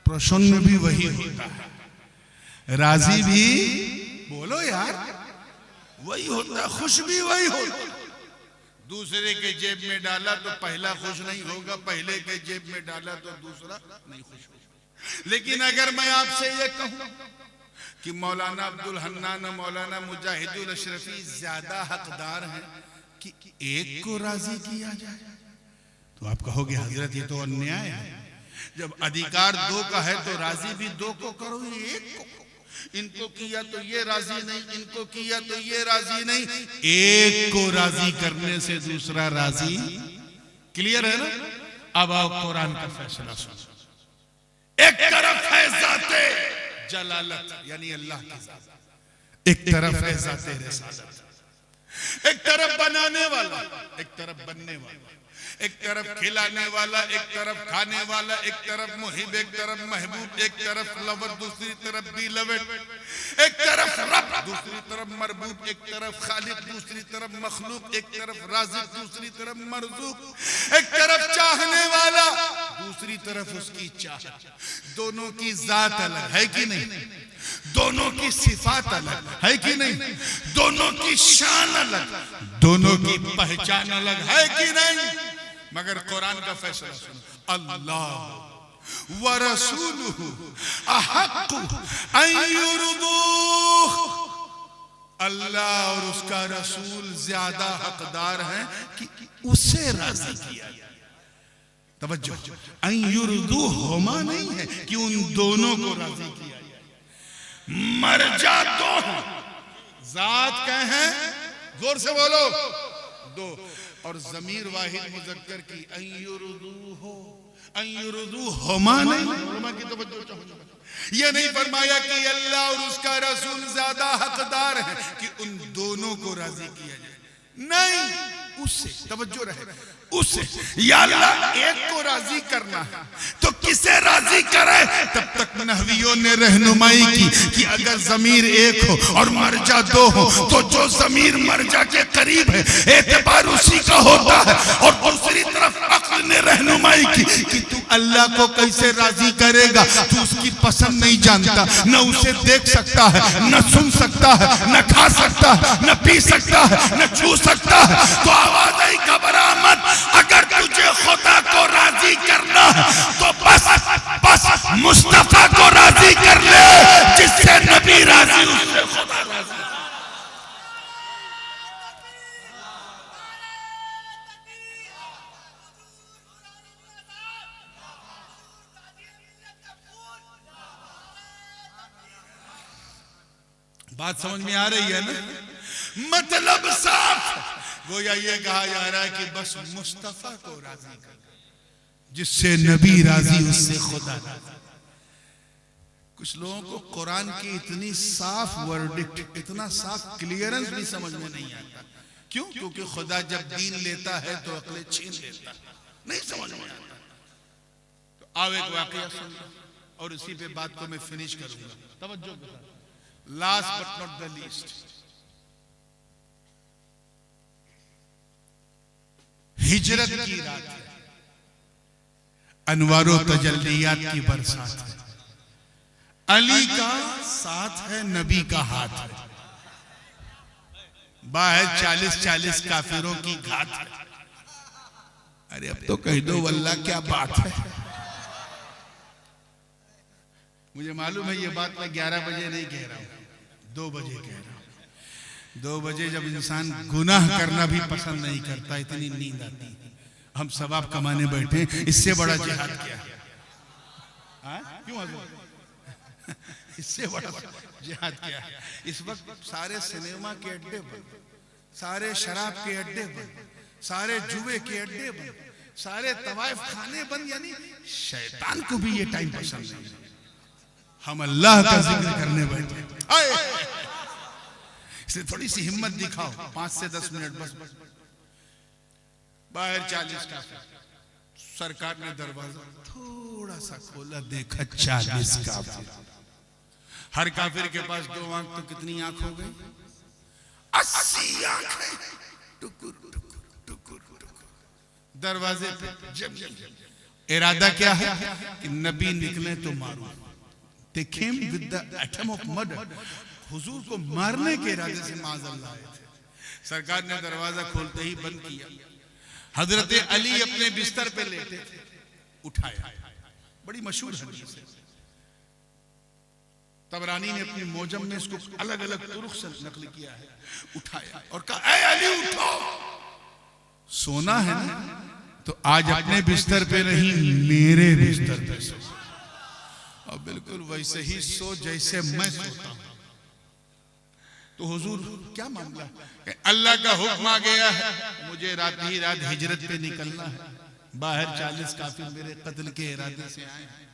प्रसन्न भी वही होता है, राजी भी, बोलो यार, वही होता, खुश भी वही होता। दूसरे के जेब में डाला तो पहला खुश नहीं होगा, पहले के जेब में डाला तो दूसरा नहीं खुश होगा। लेकिन अगर मैं आपसे ये कहूं कि मौलाना अब्दुल हन्नान और मौलाना मुजाहिदुल अशरफी ज्यादा हकदार हैं कि एक को राजी किया जाए, तो आप कहोगे हजरत ये तो अन्याय है। जब अधिकार दो का है तो राजी भी दो को करो, एक को। इनको किया तो ये राजी नहीं, इनको किया तो ये राजी नहीं, एक को राजी करने से दूसरा राजी। क्लियर है ना? अब आओ कुरान का फैसला सुनो। एक तरफ है ज़ाते जलालत यानी अल्लाह की ज़ात, एक तरफ है ज़ाते रिसालत। एक तरफ बनाने वाला, एक तरफ बनने वाला, एक तरफ खिलाने वाला, एक तरफ खाने वाला, एक तरफ मुहिब, एक तरफ महबूब, एक तरफ लवर, दूसरी तरफ भी लवेट, एक तरफ रब, दूसरी तरफ मरबूब, एक तरफ खालिक, दूसरी तरफ मखलूक, एक तरफ राज़िक, दूसरी तरफ मरज़ूक, एक तरफ चाहने वाला, दूसरी तरफ उसकी चाहत। दोनों की जात अलग है कि नहीं? दोनों की सिफात अलग है कि नहीं? दोनों की शान अलग, दोनों की पहचान अलग है कि नहीं? मगर कुरान का फैसला सुनो, अल्लाह व रसूलुहु अहक्कु अन युरदूह, अल्लाह और उसका रसूल ज्यादा हकदार हैं कि उसे राजी किया जाए। तवज्जो, अन युरदूह होमा नहीं है कि उन दोनों को राजी किया जाए। मरजा दो हैं, जात कहे हैं, जोर से बोलो, दो, और जमीर वाहिद मुजक्कर की अन युरदूह हो, अन युरदूह होमा नहीं। उलमा की तवज्जो चाहिए, ये नहीं फरमाया कि अल्लाह और उसका रसूल ज्यादा हकदार है कि उन दोनों को राजी किया जाए, नहीं, उससे तवज्जो रहे, उससे। या अल्लाह एक को राजी करना है तो किसे राजी करे? तब तक नहवियों ने रहनुमाई की कि अगर जमीर एक हो और मरजा दो हो तो जो जमीर मरजा के करीब है एतबार उसी का होता है। और दूसरी तरफ अक्ल ने रहनुमाई की कि तू अल्लाह को कैसे राजी करेगा, तू उसकी पसंद नहीं जानता, न उसे देख सकता है, न सुन सकता है, न खा सकता है, न पी सकता है, न छू सकता है। तो आवाज आई, घबरा मत, अगर तुझे खुदा को राजी करना है तो बस मुस्तफा को राजी कर ले, जिससे नबी राजी उससे खुदा राजी। बात समझ में आ रही है ना? मतलब साफ, गोया ये कहा जा रहा है कि बस मुस्तफा को राजी कर, जिससे नबी राजी उससे खुदा राजी। कुछ लोगों को कुरान की इतनी साफ वर्डिक्ट, इतना साफ क्लियरेंस भी समझ में नहीं आता। क्यों? क्योंकि खुदा जब दीन लेता है तो अक्ल छीन लेता है, नहीं समझ में आता। तो आओ एक वाकया सुन और इसी पे बात को मैं फिनिश करूंगा। तवज्जो, last but not the least, हिजरत की रात है, अनवारो तजल्लियात की बरसात है, अली का साथ है, नबी का हाथ है, बाहर 40-40 काफिरों की घात है। अरे अब तो कह दो वल्लाह क्या बात है। मुझे मालूम है ये बात मैं 11 बजे नहीं कह रहा हूं, 2 बजे कह रहा हूं। 2 बजे जब इंसान गुनाह करना भी पसंद नहीं करता, इतनी नींद आती है। हम सवाब कमाने बैठे, इससे बड़ा जिहाद क्या है? क्यों? इससे बड़ा जिहाद क्या है? इस वक्त सारे सिनेमा के अड्डे बंद, सारे शराब के अड्डे बंद, सारे जुए के अड्डे बंद, सारे तवाइफ खाने बंद, यानी शैतान को भी ये टाइम पसंद नहीं। हम अल्लाह का जिक्र करने बैठे, इसलिए थोड़ी सी हिम्मत दिखाओ, 5 से 10 मिनट बस। बाहर 40 का, सरकार ने दरवाजा थोड़ा सा खोला, देखा 40 काफिर। हर काफिर के पास 2 आंख, तो कितनी आंख हो गई? 80 आंखें, टुकुर टुकुर टुकुर टुकुर दरवाजे पे जम। इरादा क्या है कि नबी निकले तो मारो। They came with the atom of murder, हुजूर को मारने के इरादे से माज़अल्लाह आए थे। सरकार ने दरवाजा खोलते ही बंद किया। हजरत अली अपने बिस्तर पे लेटे थे, उठाया, बड़ी मशहूर हदीस है, तबरानी ने अपनी मोजम में इसको अलग अलग तुरुख से नकल किया है। उठाया और कहा, ऐ अली उठो, सोना है ना तो आज अपने बिस्तर पे नहीं, मेरे बिस्तर पे सो, और बिल्कुल वैसे ही सो जैसे मैं सोता हूं। तो हुजूर क्या मामला? अल्लाह का हुक्म आ गया है, मुझे रात ही रात हिजरत पे निकलना है। बाहर 40 काफिर मेरे कत्ल के इरादे से आए हैं।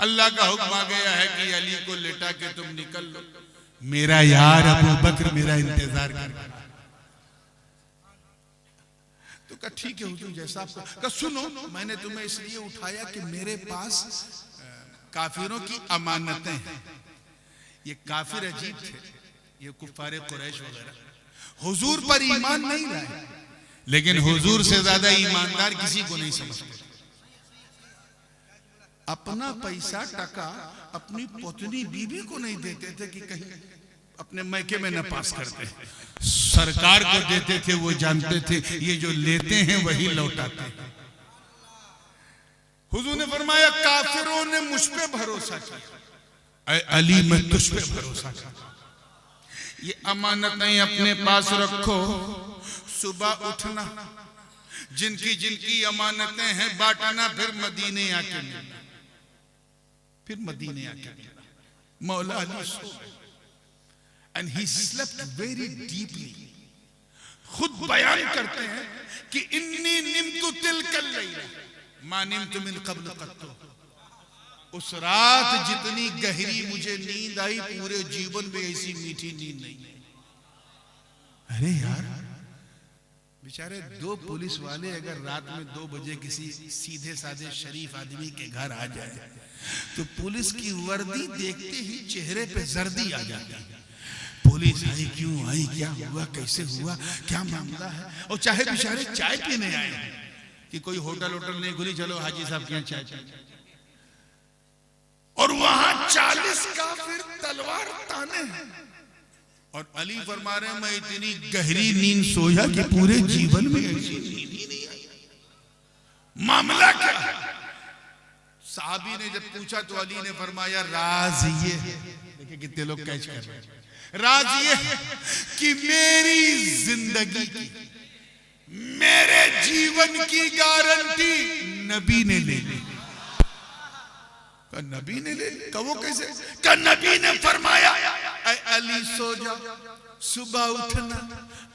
अल्लाह का हुक्म आ गया है कि अली को लेटा के तुम निकल लो, मेरा यार अबू बकर मेरा इंतजार कर रहा है। तो कहा ठीक है हुजूर, जैसा आपको। कहा सुनो, मैंने तुम्हें इसलिए उठाया कि मेरे पास काफिरों की अमानतें हैं। ये काफिर अजीब थे, ये कुफारे कुरैश वगैरह हुजूर पर ईमान नहीं लाए, लेकिन हुजूर से ज्यादा ईमानदार किसी को नहीं समझते। अपना पैसा टका अपनी पत्नी बीबी को नहीं देते थे कि कहीं अपने मैके में न पास करते। सरकार को देते थे वो जानते थे ये जो लेते हैं वही लौटाते हैं। हुजूर ने फरमाया काफिरों ने मुझ पे भरोसा किया, अली मैं तुझ पे भरोसा किया। ये अमानतें अपने पास रखो, सुबह उठना, जिनकी जिनकी अमानतें हैं बांटना, फिर मदीने आके मिलना, फिर मदीने आके मिलना। मौला अली सो गए and he slept very deeply। खुद बयान करते हैं कि इन्नी निम्तु तिलकल लैला मा निम्तु मिन क़ब्ल क़त्तु। उस रात जितनी गहरी मुझे नींद आई पूरे जीवन में ऐसी मीठी नींद नहीं। अरे यार बेचारे दो पुलिस वाले अगर रात में 2 बजे किसी सीधे साधे शरीफ आदमी के घर आ जाए तो पुलिस की वर्दी देखते ही चेहरे पे जर्दी आ जाती है। पुलिस आई क्यों आई, क्या हुआ, कैसे हुआ, क्या मामला है। और चाहे बेचारे चाय पीने आए कि कोई होटल नहीं खुली, चलो हाजी साहब के यहाँ चाय चाय, और वहां 40 काफिर तलवार ताने हैं और अली फरमा रहे हैं मैं इतनी गहरी नींद सोया कि पूरे जीवन में ऐसी नींद ही नहीं आई। मामला क्या है? साहबी ने जब पूछा तो अली ने फरमाया राज ये, देखिए कितने लोग कैच कर रहे हैं, राज ये कि मेरी जिंदगी की, मेरे जीवन की गारंटी नबी ने ले ली। नबी ने ले ली? कहो कैसे? का नबी ने फरमाया अली सो जा, सुबह उठना,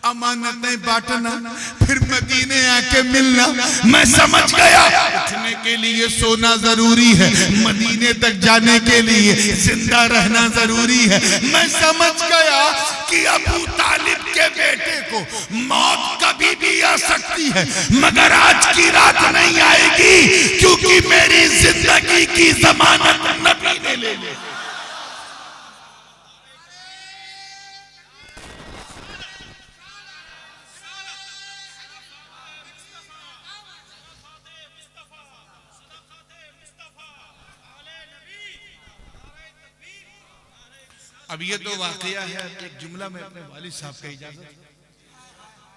अमानतें बांटना, फिर मदीने आके मिलना। मैं समझ गया उठने के लिए सोना जरूरी है, मदीने तक जाने के लिए जिंदा रहना जरूरी है। मैं समझ गया कि अबू तालिब के बेटे को मौत कभी भी आ सकती है मगर आज की रात नहीं आएगी, क्योंकि मेरी जिंदगी की जमानत नबी ने ले ली। अब ये तो वाकया है, एक जुमला में अपने वालिद साहब का इजाजत।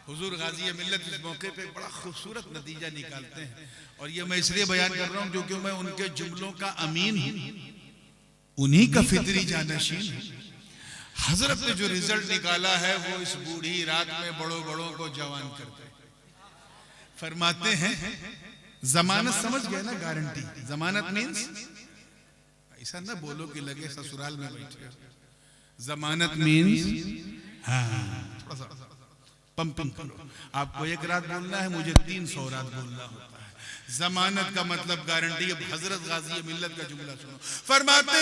हुजूर गाजी मिल्लत इस मौके पे बड़ा खूबसूरत नतीजा निकालते हैं और ये मैं इसलिए बयान कर रहा हूँ क्योंकि मैं उनके जुमलों का अमीन हूँ, उन्हीं का फितरी जानशीन हूँ। हजरत ने जो रिजल्ट निकाला है वो इस बूढ़ी रात में बड़ों को जवान करते फरमाते हैं। जमानत समझ गए ना, गारंटी। जमानत मीन्स ऐसा ना बोलो कि लगे ससुराल में बैठे। जमानत मीन्स थोड़ा सा पंपिंग करो। आपको 1 रात बोलना है, मुझे 300 रात बोलना होता है। जमानत का मतलब गारंटी। अब हजरत गाजी मिल्लत का जुमला सुनो, फरमाते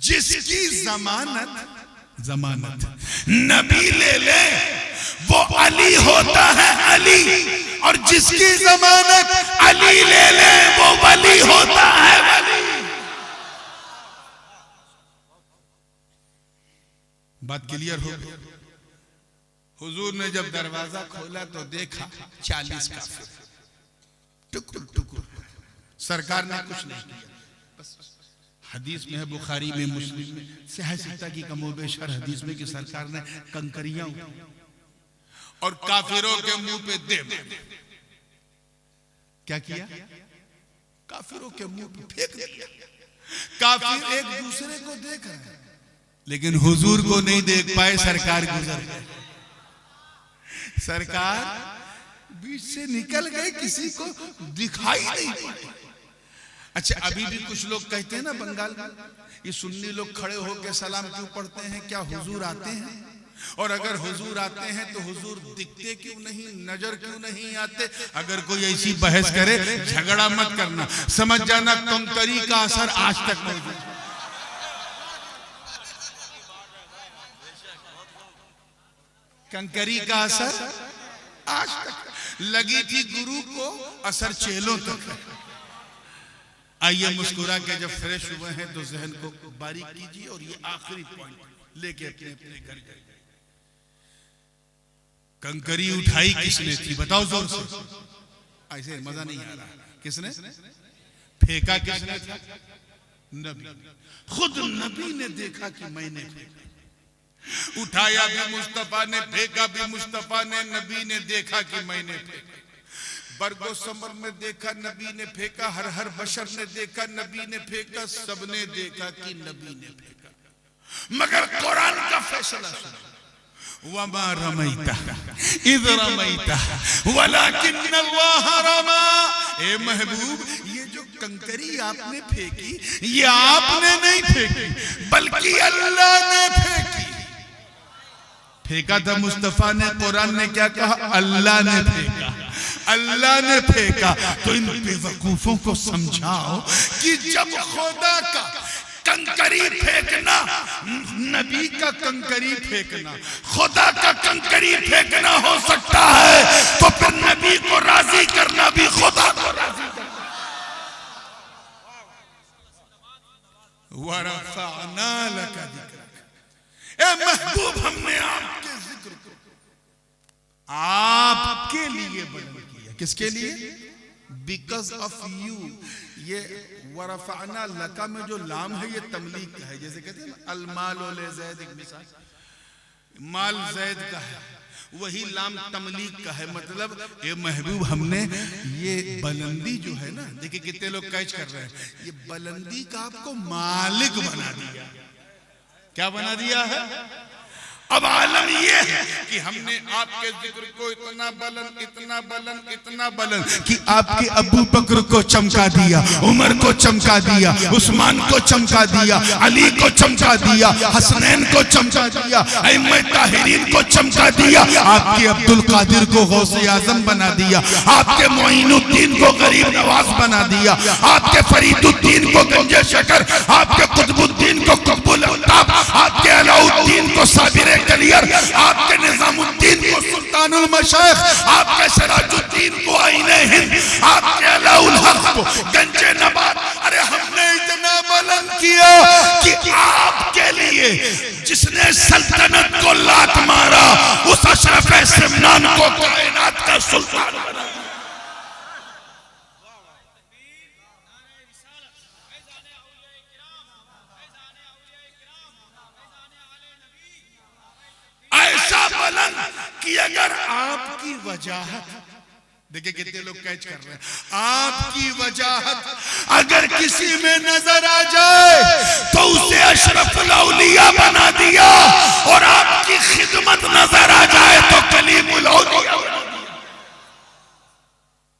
जिसकी जमानत नबी ले ले वो अली होता है अली, और जिसकी जमानत अली ले ले वो वली होता है वली। बात क्लियर हो गई? हुजूर ने जब दरवाजा खोला तो देखा 40 काफिर टुकुर टुकुर। सरकार ने कुछ नहीं किया, बस हदीस में है, बुखारी में, मुस्लिम में, सहसिता की कमोबेश हर हदीस में कि सरकार ने कंकरियां और काफिरों के मुंह पे दे क्या किया? काफिरों के मुंह पे फेंक दिया। काफिर एक दूसरे को देख रहे हैं लेकिन हुजूर को नहीं देख पाए, सरकार गुजर गए। सरकार बीच से निकल गए, किसी को दिखाई नहीं पड़े। अच्छा, अभी भी कुछ लोग कहते हैं ना बंगाल में, ये सुन्नी लोग खड़े होकर सलाम क्यों पढ़ते हैं? क्या हुजूर आते हैं? और अगर हुजूर आते हैं तो हुजूर दिखते क्यों नहीं, नजर क्यों नहीं आते? अगर कोई ऐसी बहस करे, झगड़ा मत करना, समझ जाना कंकरी का असर आज तक मौजूद है। कंकरी का असर आज तक लगी थी गुरु को, असर चेलों तक है। आइए मुस्कुरा के जब फ्रेश हुए हैं तो जहन को बारीक कीजिए और ये आखिरी पॉइंट लेके अपने अपने घर गए। कंकरी उठाई किसने थी? बताओ जोर से, ऐसे मजा नहीं आ रहा। किसने फेंका? किसने था? नबी। खुद नबी ने देखा कि मैंने फेंका। उठाया भी मुस्तफा ने, फेंका भी मुस्तफा ने, नबी ने देखा कि मैंने फेंका। बरगो समर में देखा नबी ने फेंका, हर हर बशर ने देखा नबी ने फेंका, सबने देखा कि नबी ने फेंका। मगर कुरान का फैसला सुनो, वमा रमैता इज़ रमैता वलाकिन्नल्लाह रमा। ए महबूब, ये जो कंकरी आपने फेंकी, ये आपने नहीं फेंकी बल्कि अल्लाह ने फेंकी। फेंका था मुस्तफा ने, कुरान ने क्या कहा? अल्लाह ने फेंका, अल्लाह ने फेंका। तो इन बेवकूफों को समझाओ कि जब खुदा का कंकरी फेंकना, नबी का कंकरी फेंकना, खुदा का कंकरी फेंकना हो सकता है, तो फिर नबी को राजी करना भी खुदा को राजी करना। वरफ़अना लका ज़िक्रक। ए महबूब, हमने आपके जिक्र को आपके लिए बुलंद किया। किसके लिए? Because of you. ये वरफ़अना लका में जो लाम है ये तमलीक का है। जैसे कहते हैं अलमाल ओले ज़ैद, एक मिसाल, माल ज़ैद का है, वही लाम तमलीक का है। मतलब ये महबूब, हमने ये बुलंदी जो है ना, देखिए कितने लोग कैच कर रहे हैं, ये बुलंदी का आपको मालिक बना दिया। क्या बना दिया है? अब आलम ये है कि हमने आपके जिक्र को इतना बुलंद, इतना बुलंद, इतना बुलंद कि आपके अबू बकर को चमका दिया, उमर को चमका दिया, उस्मान को चमका दिया, अली को चमका दिया, हसनैन को चमका दिया, अइम्मा ताहिरीन को चमका दिया, आपके अब्दुल कादिर को गौसे आजम बना दिया, आपके मोइनुद्दीन को गरीब नवाज बना दिया, आपके फरीदुद्दीन को गंजे शकर, आपके कुतुबुद्दीन को कुतुबुल अल्ताफ, आपके अलाउद्दीन को साबिर कलियर, आपके निजामुद्दीन को सुल्तानुल मशाइख, आपके सिराजुद्दीन को आईने हिंद, आपके अलाउल हक को गंजे नबात। अरे हमने इतना बुलंद किया कि आपके लिए जिसने सल्तनत को लात मारा, उस अशरफ सिमनान को कायनात का सुल्तान बना। ऐसा बुलंद कि अगर आपकी वजाहत, देखिए कितने लोग कैच कर रहे हैं, आपकी वजाहत अगर किसी में नजर आ जाए तो उसे अशरफुल औलिया बना दिया, और आपकी खिदमत नजर आ जाए तो कलीमुल औलिया बना दिया।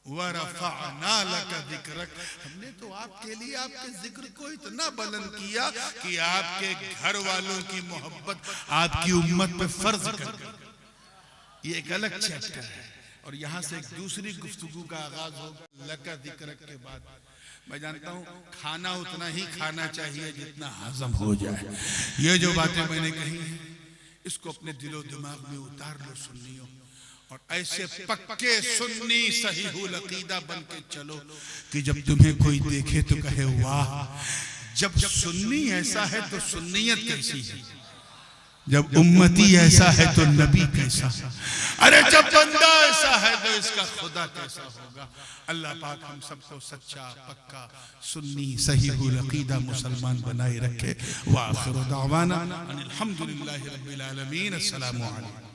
वरफ़अना लका ज़िक्रक। हमने तो आपके लिए आपके जिक्र को इतना बुलंद किया कि आपके घर वालों की मोहब्बत आपकी उम्मत पे फर्ज कर गई। ये एक अलग चैप्टर है, और यहाँ से एक दूसरी गुफ्तगू का आगाज होगा लका ज़िक्रक के बाद। मैं जानता हूँ खाना उतना ही खाना चाहिए जितना हजम हो जाए। ये जो बातें मैंने कही हैं, इसको अपने दिलो दिमाग में उतार लो सुन्नियों, और ऐसे पक्के सुन्नी सहीहुल अकीदा बन के चलो कि जब तुम्हें कोई देखे तो कहे वाह, जब सुन्नी ऐसा है तो सुन्नियत कैसी है, जब उम्मती ऐसा है तो नबी कैसा, अरे जब बंदा ऐसा है तो इसका खुदा कैसा होगा। अल्लाह पाक हम सबको सच्चा पक्का सुन्नी सहीहुल अकीदा मुसलमान बनाए रखे। व आखिरु दावाना अनिल हम्दुलिल्लाहि रब्बिल आलमीन। अस्सलामु अलैकुम।